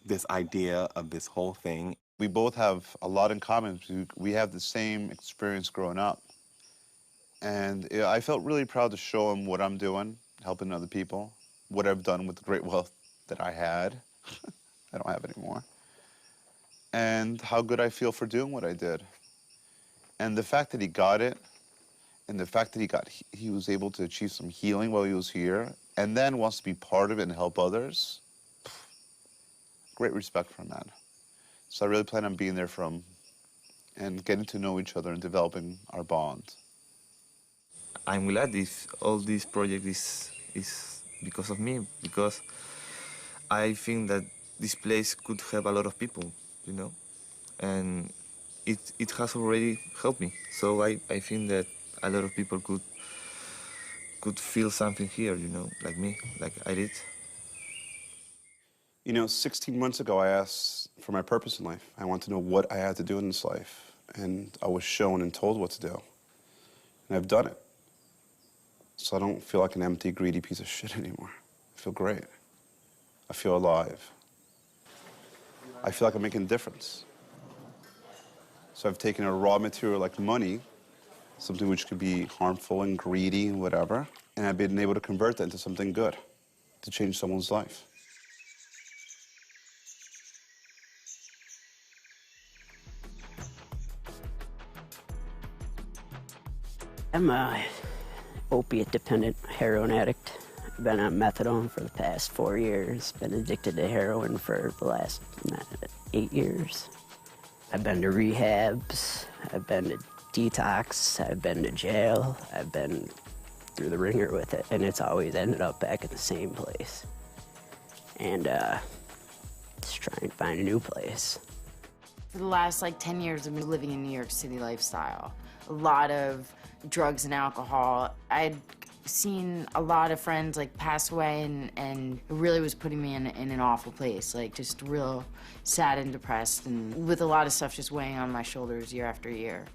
this idea of this whole thing. We both have a lot in common. We have the same experience growing up. And yeah, I felt really proud to show him what I'm doing, helping other people, what I've done with the great wealth that I had. I don't have anymore. And how good I feel for doing what I did. And the fact that he got it, and the fact that he was able to achieve some healing while he was here, and then wants to be part of it and help others, great respect for him, man. So I really plan on being there for him and getting to know each other and developing our bond. I'm glad all this project is because of me, because I think that this place could help a lot of people, you know, and it has already helped me. So I think that a lot of people could feel something here, you know, like me, like I did. You know, 16 months ago, I asked for my purpose in life. I wanted to know what I had to do in this life, and I was shown and told what to do, and I've done it. So I don't feel like an empty, greedy piece of shit anymore. I feel great. I feel alive. I feel like I'm making a difference. So I've taken a raw material like money, something which could be harmful and greedy and whatever, and I've been able to convert that into something good, to change someone's life. I'm a opiate-dependent heroin addict. I've been on methadone for the past 4 years. Been addicted to heroin for the last 8 years. I've been to rehabs. I've been to detox. I've been to jail. I've been through the ringer with it, and it's always ended up back at the same place. And just trying to find a new place. For the last 10 years, I've been living in New York City lifestyle. A lot of drugs and alcohol. I'd seen a lot of friends pass away, and it really was putting me in an awful place, just real sad and depressed, and with a lot of stuff just weighing on my shoulders year after year.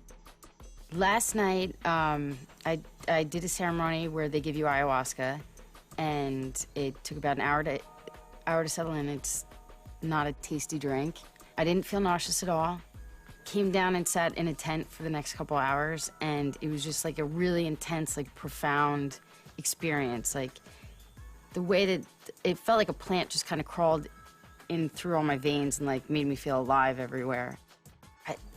Last night, I did a ceremony where they give you ayahuasca, and it took about an hour to settle in. It's not a tasty drink. I didn't feel nauseous at all. Came down and sat in a tent for the next couple hours, and it was just a really intense, profound experience. The way that it felt like a plant just kind of crawled in through all my veins and made me feel alive everywhere.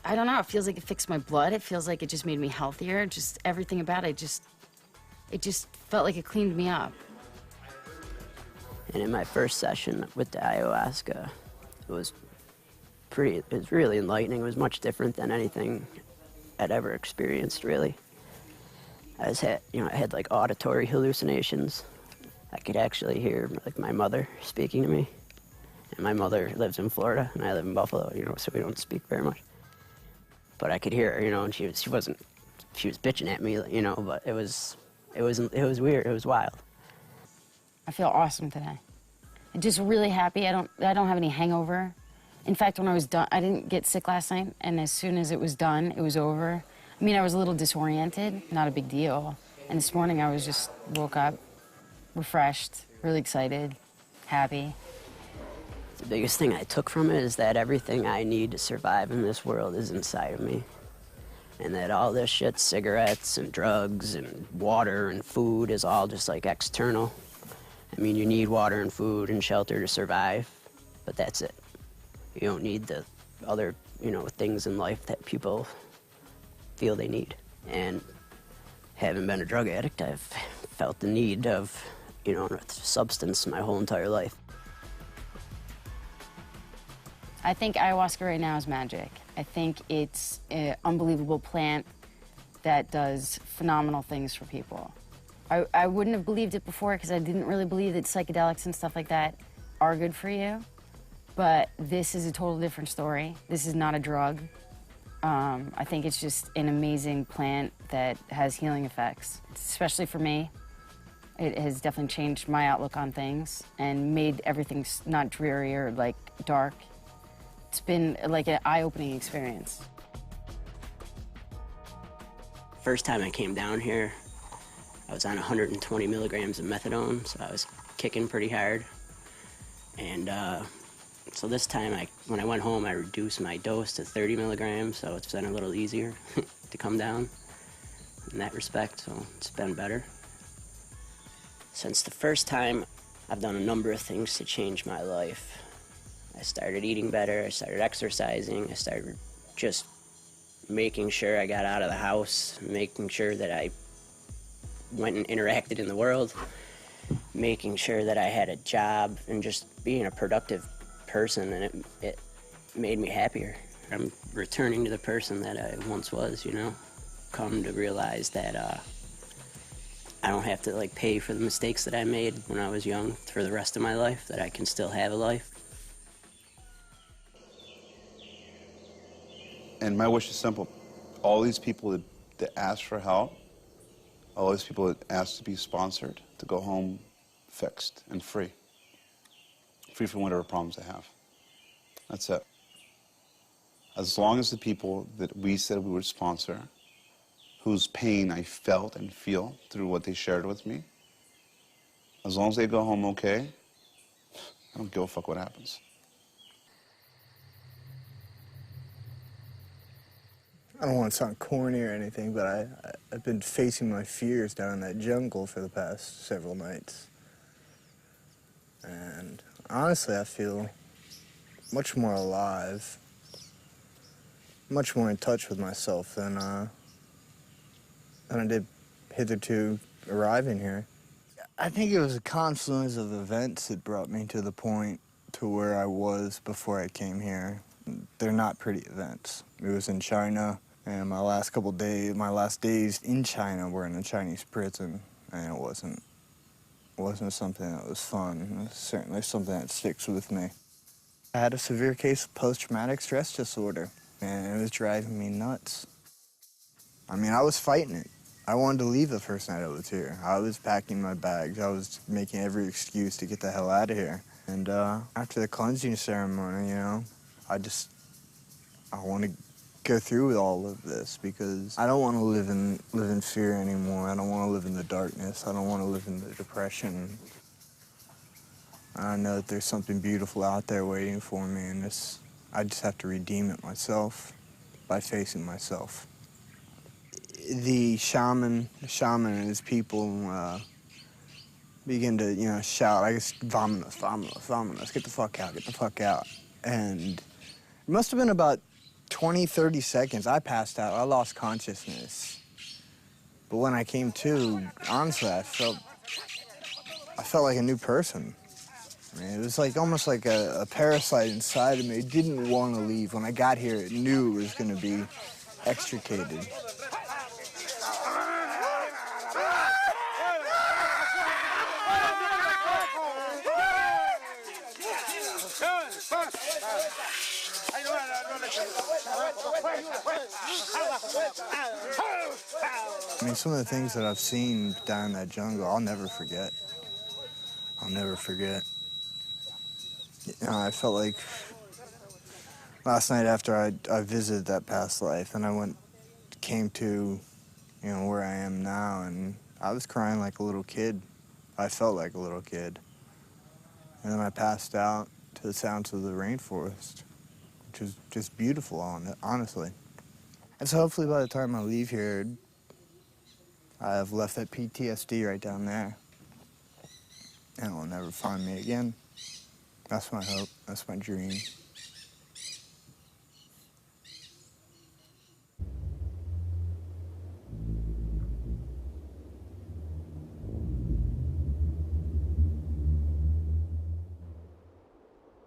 I don't know, it feels like it fixed my blood. It feels like it just made me healthier. Just everything about it just felt like it cleaned me up. And in my first session with the ayahuasca, it was really enlightening. It was much different than anything I'd ever experienced, really. I had auditory hallucinations. I could actually hear my mother speaking to me. And my mother lives in Florida, and I live in Buffalo, so we don't speak very much. But I could hear her, and she was bitching at me, but it was weird. It was wild. I feel awesome today. I'm just really happy. I don't have any hangover. In fact, when I was done, I didn't get sick last night, and as soon as it was done, it was over. I mean, I was a little disoriented, not a big deal. And this morning, I woke up refreshed, really excited, happy. The biggest thing I took from it is that everything I need to survive in this world is inside of me. And that all this shit, cigarettes and drugs and water and food, is all just external. I mean, you need water and food and shelter to survive, but that's it. You don't need the other, things in life that people feel they need. And having been a drug addict, I've felt the need of, substance my whole entire life. I think ayahuasca right now is magic. I think it's an unbelievable plant that does phenomenal things for people. I wouldn't have believed it before because I didn't really believe that psychedelics and stuff like that are good for you. But this is a total different story. This is not a drug. I think it's just an amazing plant that has healing effects, especially for me. It has definitely changed my outlook on things and made everything not dreary or dark. It's been an eye-opening experience. First time I came down here, I was on 120 milligrams of methadone, so I was kicking pretty hard. And so this time, when I went home, I reduced my dose to 30 milligrams, so it's been a little easier to come down. in that respect, so it's been better. Since the first time, I've done a number of things to change my life. I started eating better, I started exercising, I started just making sure I got out of the house, making sure that I went and interacted in the world, making sure that I had a job, and just being a productive person, and it made me happier. I'm returning to the person that I once was, you know? Come to realize that I don't have to like pay for the mistakes that I made when I was young for the rest of my life, that I can still have a life. And my wish is simple. All these people that ask for help, all these people that ask to be sponsored, to go home fixed and free. Free from whatever problems they have. That's it. As long as the people that we said we would sponsor, whose pain I felt and feel through what they shared with me, as long as they go home okay, I don't give a fuck what happens. I don't want to sound corny or anything, but I've been facing my fears down in that jungle for the past several nights. And honestly, I feel much more alive, much more in touch with myself than I did hitherto arriving here. I think it was a confluence of events that brought me to the point to where I was before I came here. They're not pretty events. It was in China, and my last days in China were in a Chinese prison, and it wasn't something that was fun. It was certainly something that sticks with me. I had a severe case of post-traumatic stress disorder, and it was driving me nuts. I mean, I was fighting it. I wanted to leave the first night I was here. I was packing my bags. I was making every excuse to get the hell out of here. And after the cleansing ceremony, you know, I want to go through with all of this because I don't want to live in fear anymore. I don't want to live in the darkness. I don't want to live in the depression. I know that there's something beautiful out there waiting for me, and I just have to redeem it myself by facing myself. The shaman and his people begin to, you know, shout, I guess, "Vámonos, vámonos, vámonos, get the fuck out, get the fuck out." And it must have been about 20, 30 seconds. I passed out, I lost consciousness. But when I came to, honestly, I felt like a new person. I mean, it was like almost like a parasite inside of me. It didn't want to leave. When I got here, it knew it was going to be extricated. I mean, some of the things that I've seen down in that jungle, I'll never forget. I'll never forget. You know, I felt like last night after I visited that past life, and I came to, you know, where I am now, and I was crying like a little kid. I felt like a little kid. And then I passed out to the sounds of the rainforest, which was just beautiful, honestly. And so hopefully by the time I leave here, I have left that PTSD right down there. And it will never find me again. That's my hope. That's my dream.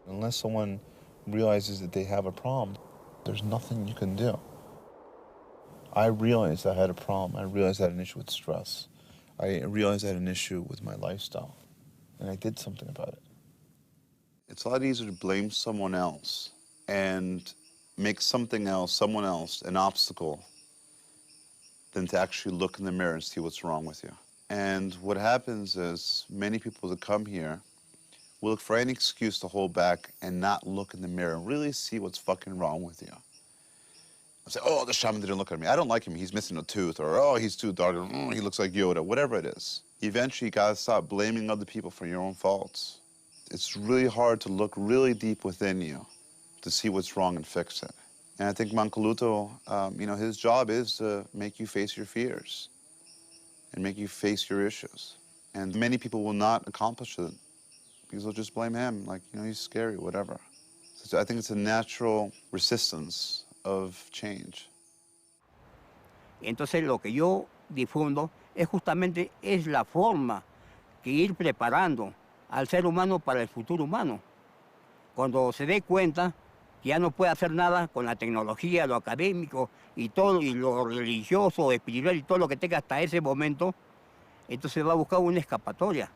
Unless someone realizes that they have a problem, there's nothing you can do. I realized I had a problem. I realized I had an issue with stress. I realized I had an issue with my lifestyle, and I did something about it. It's a lot easier to blame someone else and make something else, someone else, an obstacle than to actually look in the mirror and see what's wrong with you. And what happens is many people that come here will look for any excuse to hold back and not look in the mirror and really see what's fucking wrong with you. I say, oh, the shaman didn't look at me. I don't like him. He's missing a tooth. Or, oh, he's too dark. Or, he looks like Yoda. Whatever it is. Eventually, you got to stop blaming other people for your own faults. It's really hard to look really deep within you to see what's wrong and fix it. And I think Mancoluto, you know, his job is to make you face your fears. and make you face your issues. And many people will not accomplish it because they'll just blame him, like, you know, he's scary, whatever. So I think it's a natural resistance of change. Entonces lo que yo difundo es justamente la forma que ir preparando al ser humano para el futuro humano. Cuando se dé cuenta que ya no puede hacer nada con la tecnología, lo académico y todo, y lo religioso, espiritual y todo lo que tenga hasta ese momento, entonces va a buscar una escapatoria.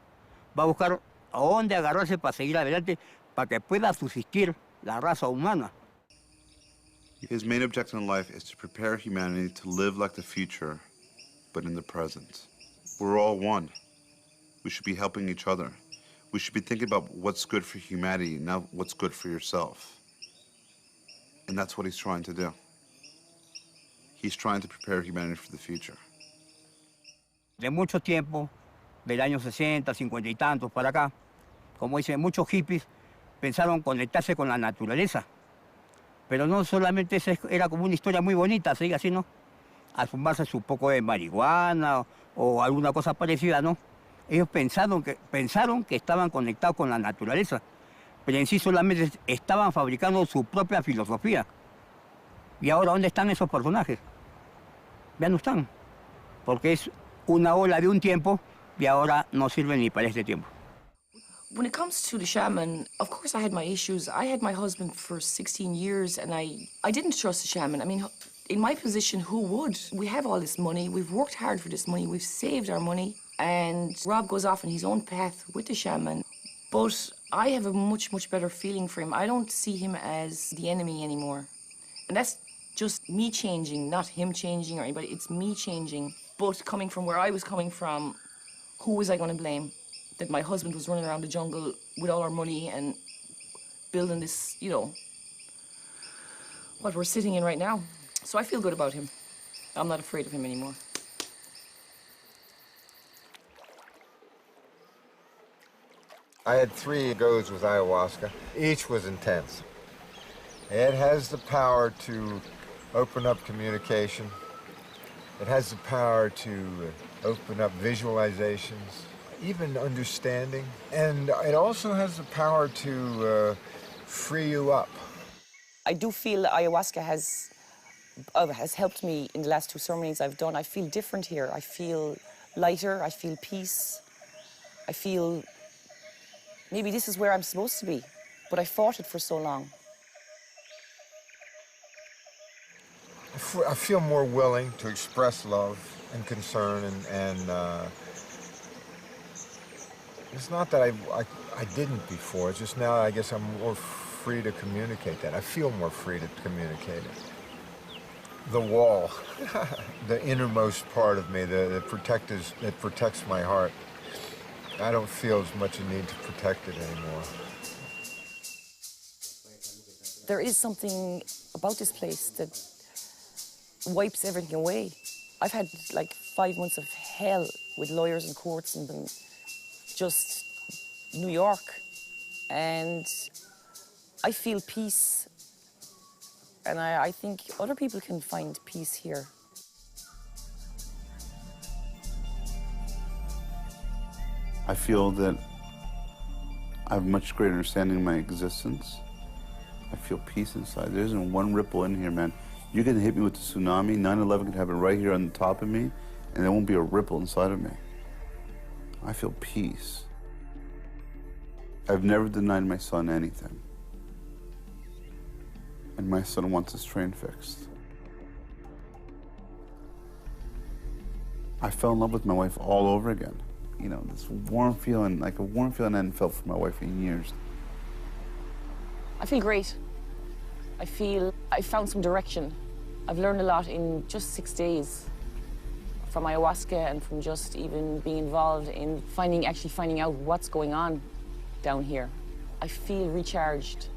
Va a buscar a dónde agarrarse para seguir adelante, para que pueda subsistir la raza humana. His main objective in life is to prepare humanity to live like the future, but in the present. We're all one. We should be helping each other. We should be thinking about what's good for humanity, not what's good for yourself. And that's what he's trying to do. He's trying to prepare humanity for the future. De mucho tiempo, del año 60, 50 y tantos para acá, como dicen, muchos hippies pensaron conectarse con la naturaleza. Pero no solamente eso era como una historia muy bonita, ¿sí? Así, ¿no? Al fumarse su poco de marihuana o alguna cosa parecida, ¿no? Ellos pensaron que estaban conectados con la naturaleza, pero en sí solamente estaban fabricando su propia filosofía. ¿Y ahora dónde están esos personajes? Ya no están, porque es una ola de un tiempo y ahora no sirven ni para este tiempo. When it comes to the shaman, of course I had my issues. I had my husband for 16 years and I didn't trust the shaman. I mean, in my position, who would? We have all this money, we've worked hard for this money, we've saved our money, and Rob goes off on his own path with the shaman. But I have a much, much better feeling for him. I don't see him as the enemy anymore. And that's just me changing, not him changing or anybody, it's me changing. But coming from where I was coming from, who was I going to blame? That my husband was running around the jungle with all our money and building this, you know, what we're sitting in right now. So I feel good about him. I'm not afraid of him anymore. I had 3 goes with ayahuasca. Each was intense. It has the power to open up communication. It has the power to open up visualizations, even understanding. And it also has the power to free you up. I do feel ayahuasca has helped me in the last 2 ceremonies I've done. I feel different here. I feel lighter, I feel peace. I feel maybe this is where I'm supposed to be, but I fought it for so long. I feel more willing to express love and concern, and it's not that I didn't before, it's just now I guess I'm more free to communicate that. I feel more free to communicate it. The wall, the innermost part of me, that protects my heart. I don't feel as much a need to protect it anymore. There is something about this place that wipes everything away. I've had like 5 months of hell with lawyers and courts and just New York, and I feel peace, and I think other people can find peace here. I feel that I have much greater understanding of my existence. I feel peace inside. There isn't one ripple in here, man. You can hit me with the tsunami, 9/11 could happen right here on the top of me, and there won't be a ripple inside of me. I feel peace. I've never denied my son anything. And my son wants his train fixed. I fell in love with my wife all over again. You know, this warm feeling, like a warm feeling I hadn't felt for my wife in years. I feel great. I feel I found some direction. I've learned a lot in just 6 days from ayahuasca and from just even being involved in actually finding out what's going on down here. I feel recharged.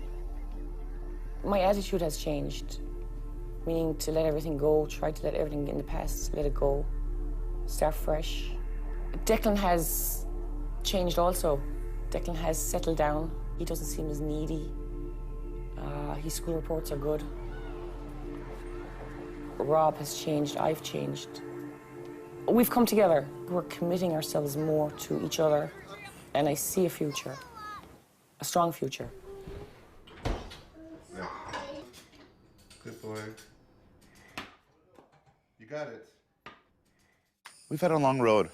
My attitude has changed, meaning to let everything go, try to let everything in the past, let it go, start fresh. Declan has changed also. Declan has settled down. He doesn't seem as needy. His school reports are good. Rob has changed, I've changed. We've come together. We're committing ourselves more to each other, and I see a future, a strong future. Yeah. Good boy. You got it. We've had a long road.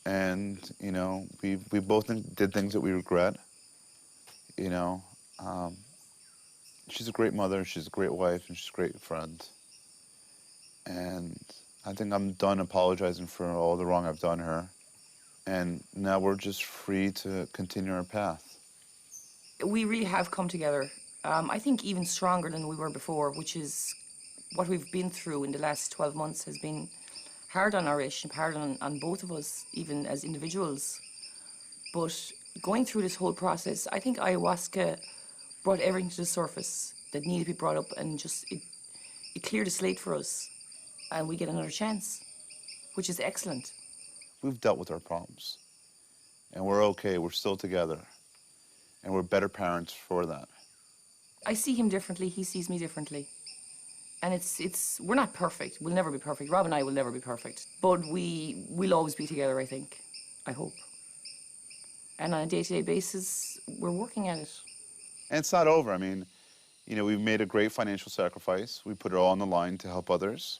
And, you know, we both did things that we regret. You know, she's a great mother, she's a great wife, and she's a great friend. And I think I'm done apologizing for all the wrong I've done her. And now we're just free to continue our path. We really have come together. I think even stronger than we were before, which is what we've been through in the last 12 months has been hard on our relationship, hard on both of us, even as individuals. But going through this whole process, I think ayahuasca brought everything to the surface that needed to be brought up, and just it cleared the slate for us, and we get another chance, which is excellent. We've dealt with our problems, and we're okay, we're still together, and we're better parents for that. I see him differently, he sees me differently. And we're not perfect, we'll never be perfect. Rob and I will never be perfect, but we'll always be together, I think, I hope. And on a day-to-day basis, we're working at it. And it's not over. I mean, you know, we've made a great financial sacrifice. We put it all on the line to help others,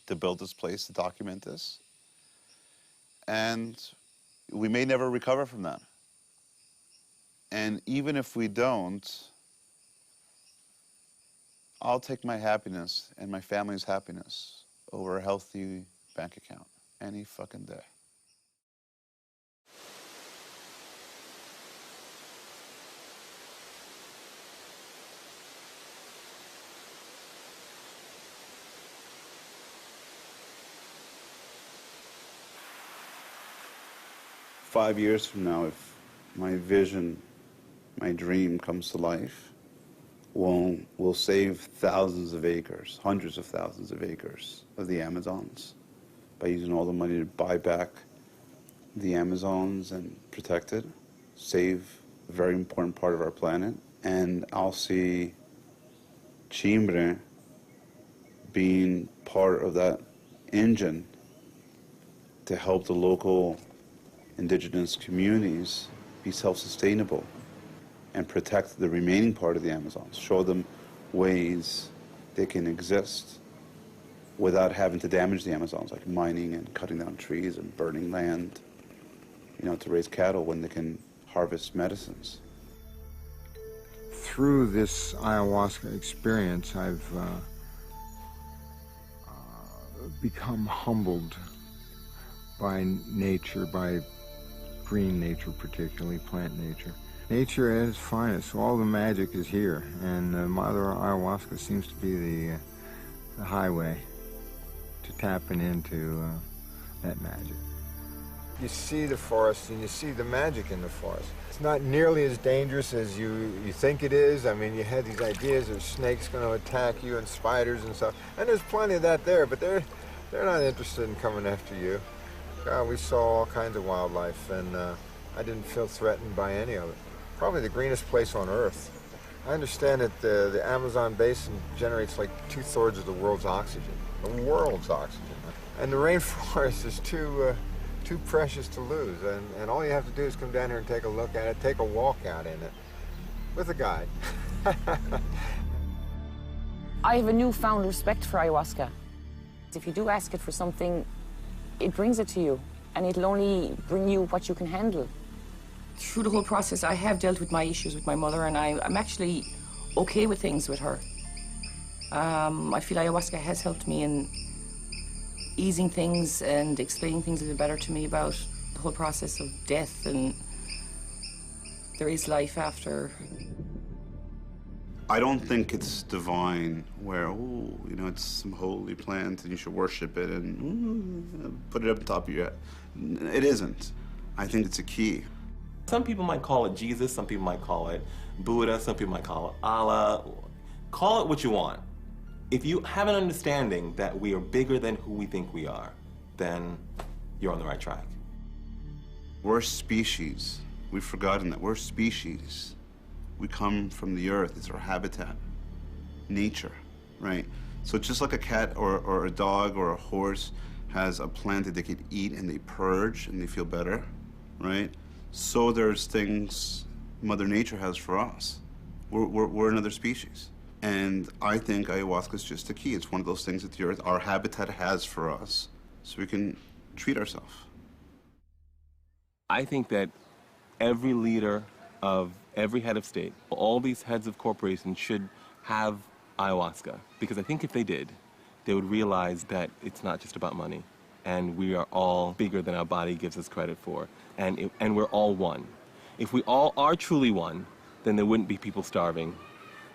to build this place, to document this. And we may never recover from that. And even if we don't, I'll take my happiness and my family's happiness over a healthy bank account any fucking day. "5 years from now, if my vision, my dream comes to life, we'll save thousands of acres, hundreds of thousands of acres of the Amazons by using all the money to buy back the Amazons and protect it, save a very important part of our planet. And I'll see Chimbre being part of that engine to help the local indigenous communities be self-sustainable and protect the remaining part of the Amazons, show them ways they can exist without having to damage the Amazons, like mining and cutting down trees and burning land, you know, to raise cattle when they can harvest medicines." Through this ayahuasca experience, I've become humbled by nature, by green nature particularly, plant nature. Nature at its finest, all the magic is here, and Mother Ayahuasca seems to be the highway to tapping into that magic. You see the forest and you see the magic in the forest. It's not nearly as dangerous as you think it is. I mean, you had these ideas of snakes going to attack you and spiders and stuff, and there's plenty of that there, but they're not interested in coming after you. God, we saw all kinds of wildlife, and I didn't feel threatened by any of it. Probably the greenest place on Earth. I understand that the Amazon basin generates like 2/3 of the world's oxygen. The world's oxygen. And the rainforest is too precious to lose. And all you have to do is come down here and take a look at it, take a walk out in it, with a guide. I have a newfound respect for ayahuasca. If you do ask it for something, it brings it to you, and it'll only bring you what you can handle. Through the whole process, I have dealt with my issues with my mother, and I'm actually okay with things with her. I feel ayahuasca has helped me in easing things and explaining things a little better to me about the whole process of death, and there is life after. I don't think it's divine where, oh, you know, it's some holy plant and you should worship it and put it up on top of your head. It isn't. I think it's a key. Some people might call it Jesus, some people might call it Buddha, some people might call it Allah. Call it what you want. If you have an understanding that we are bigger than who we think we are, then you're on the right track. We're a species. We've forgotten that. We're a species. We come from the earth. It's our habitat. Nature, right? So just like a cat or a dog or a horse has a plant that they could eat and they purge and they feel better, right? So there's things Mother Nature has for us. We're another species. And I think ayahuasca is just the key. It's one of those things that the earth, our habitat has for us, so we can treat ourselves. I think that every leader of every head of state, all these heads of corporations should have ayahuasca. Because I think if they did, they would realize that it's not just about money. And we are all bigger than our body gives us credit for. And we're all one. If we all are truly one, then there wouldn't be people starving.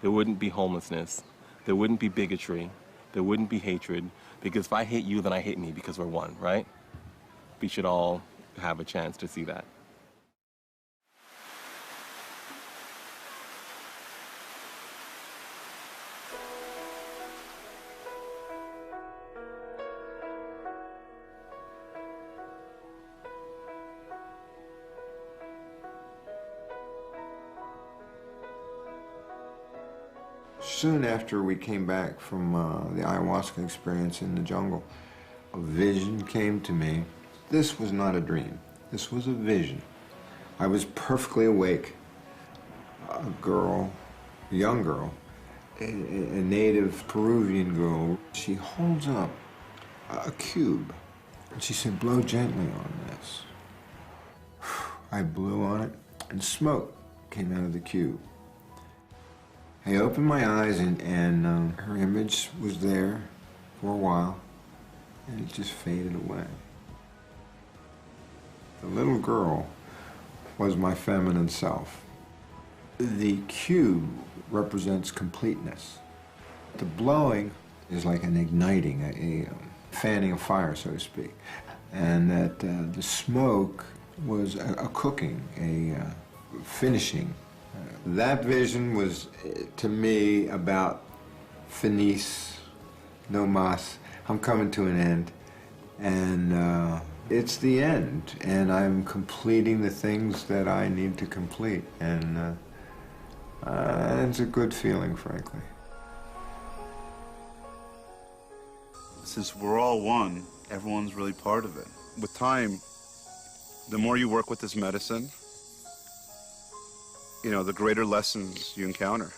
There wouldn't be homelessness. There wouldn't be bigotry. There wouldn't be hatred. Because if I hate you, then I hate me because we're one, right? We should all have a chance to see that. Soon after we came back from the ayahuasca experience in the jungle, a vision came to me. This was not a dream. This was a vision. I was perfectly awake. A girl, a young girl, a native Peruvian girl, she holds up a cube, and she said, blow gently on this. I blew on it, and smoke came out of the cube. I opened my eyes, and her image was there for a while, and it just faded away. The little girl was my feminine self. The cube represents completeness. The blowing is like an igniting, a fanning of fire, so to speak. And that the smoke was a cooking, a finishing. That vision was, to me, about finis, no mas. I'm coming to an end, and it's the end, and I'm completing the things that I need to complete, and it's a good feeling, frankly. Since we're all one, everyone's really part of it. With time, the more you work with this medicine, you know, the greater lessons you encounter.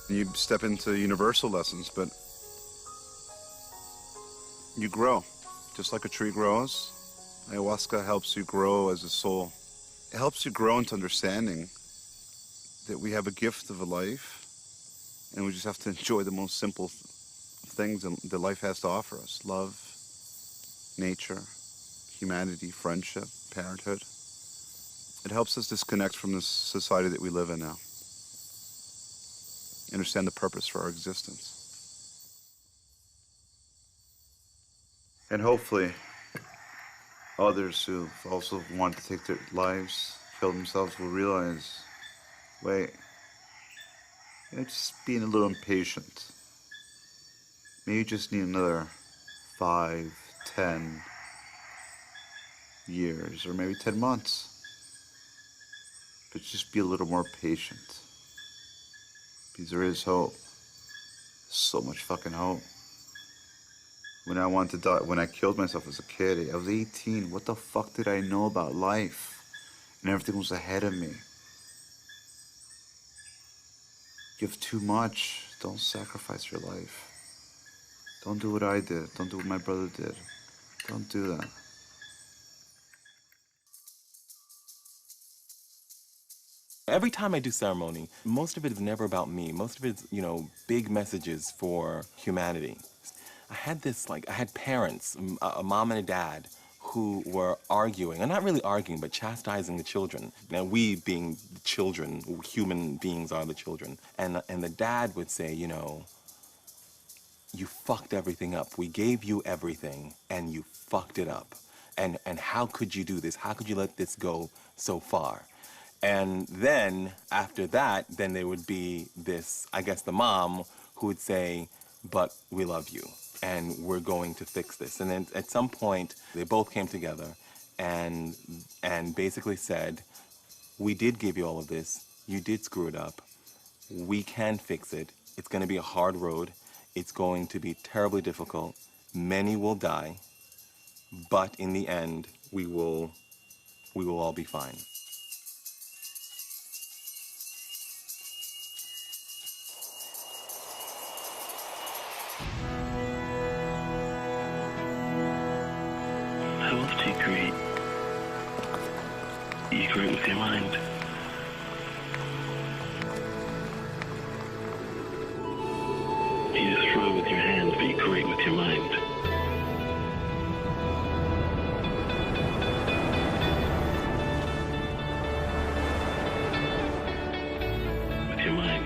You step into universal lessons, but you grow. Just like a tree grows, ayahuasca helps you grow as a soul. It helps you grow into understanding that we have a gift of a life, and we just have to enjoy the most simple things that life has to offer us. Love, nature, humanity, friendship, parenthood. It helps us disconnect from this society that we live in now. Understand the purpose for our existence. And hopefully, others who also want to take their lives, kill themselves, will realize, wait, you're just being a little impatient. Maybe you just need another 5, 10 years, or maybe 10 months. But just be a little more patient. Because there is hope. So much fucking hope. When I wanted to die, when I killed myself as a kid, I was 18. What the fuck did I know about life? And everything was ahead of me. Give too much. Don't sacrifice your life. Don't do what I did. Don't do what my brother did. Don't do that. Every time I do ceremony, most of it is never about me. Most of it is, you know, big messages for humanity. I had parents, a mom and a dad, who were arguing, and not really arguing, but chastising the children. Now, we being the children, human beings are the children. And the dad would say, you know, you fucked everything up. We gave you everything, and you fucked it up. And how could you do this? How could you let this go so far? And then, after that, then there would be this, I guess the mom, who would say, but we love you, and we're going to fix this. And then at some point, they both came together and basically said, we did give you all of this. You did screw it up. We can fix it. It's going to be a hard road. It's going to be terribly difficult. Many will die, but in the end, we will all be fine. How else do you create? You create with your mind. You destroy with your hands, but you create with your mind. With your mind.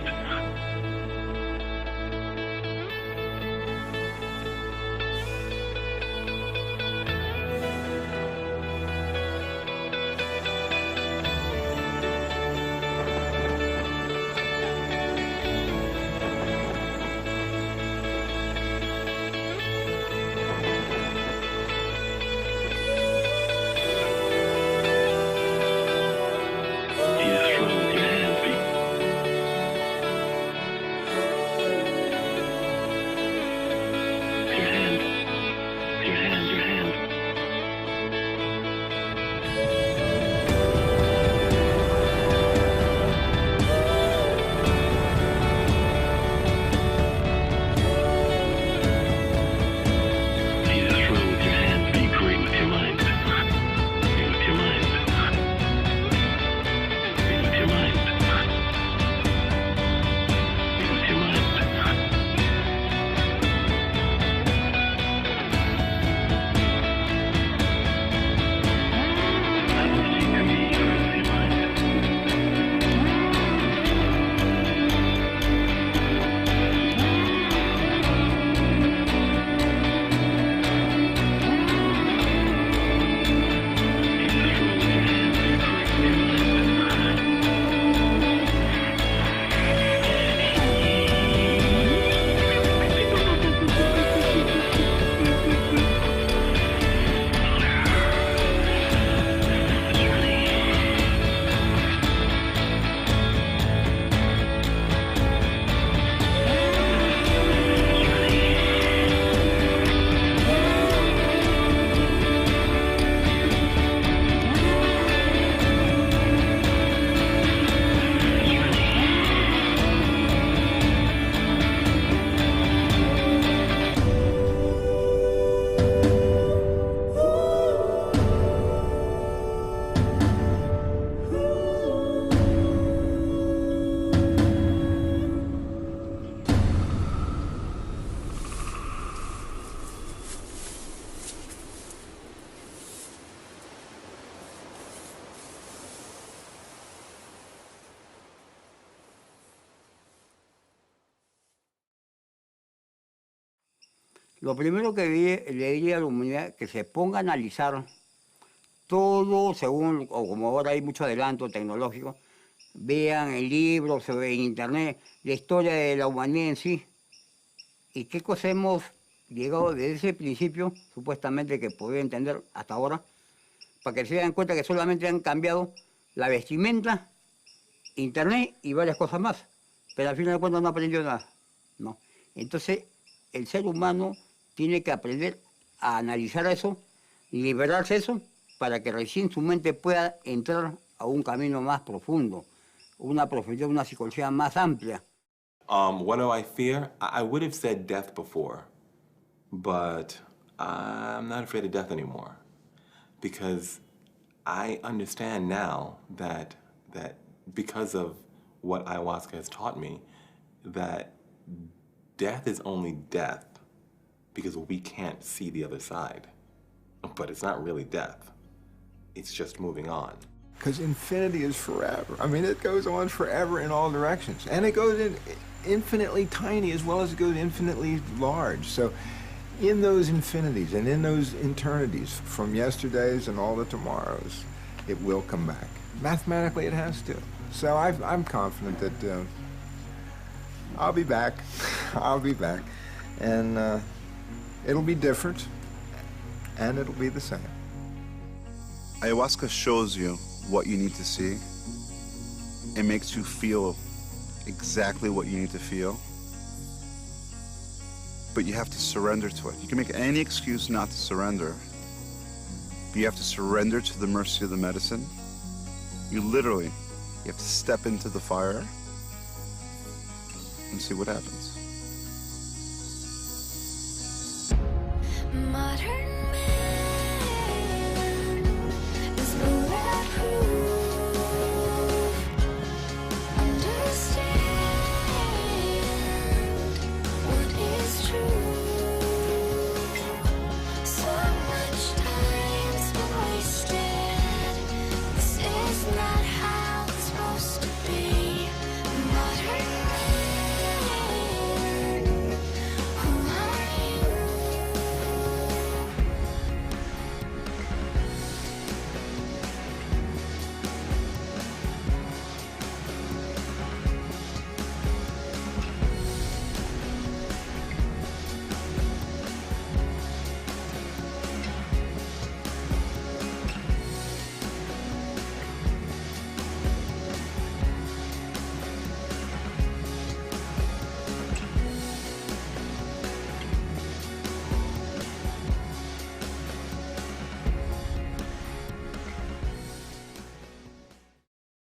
Lo primero que le diría a la humanidad que se ponga a analizar todo según, o como ahora hay mucho adelanto tecnológico, vean en libros, en internet, la historia de la humanidad en sí y qué cosa hemos llegado desde ese principio, supuestamente que podría entender hasta ahora, para que se den cuenta que solamente han cambiado la vestimenta, internet y varias cosas más, pero al final de cuentas no aprendió nada, ¿no? Entonces, el ser humano tiene que aprender a analizar eso, liberarse de eso, para que recién su mente pueda entrar a un camino más profundo, una profundidad, una psicología más amplia. What do I fear? I would have said death before, but I'm not afraid of death anymore, because I understand now that because of what ayahuasca has taught me, that death is only death because we can't see the other side. But it's not really death. It's just moving on. Because infinity is forever. I mean, it goes on forever in all directions. And it goes in infinitely tiny as well as it goes infinitely large. So in those infinities and in those eternities, from yesterdays and all the tomorrows, it will come back. Mathematically, it has to. So I'm confident that I'll be back. I'll be back. And it'll be different, and it'll be the same. Ayahuasca shows you what you need to see. It makes you feel exactly what you need to feel. but you have to surrender to it. You can make any excuse not to surrender, but you have to surrender to the mercy of the medicine. You have to step into the fire and see what happens. Modern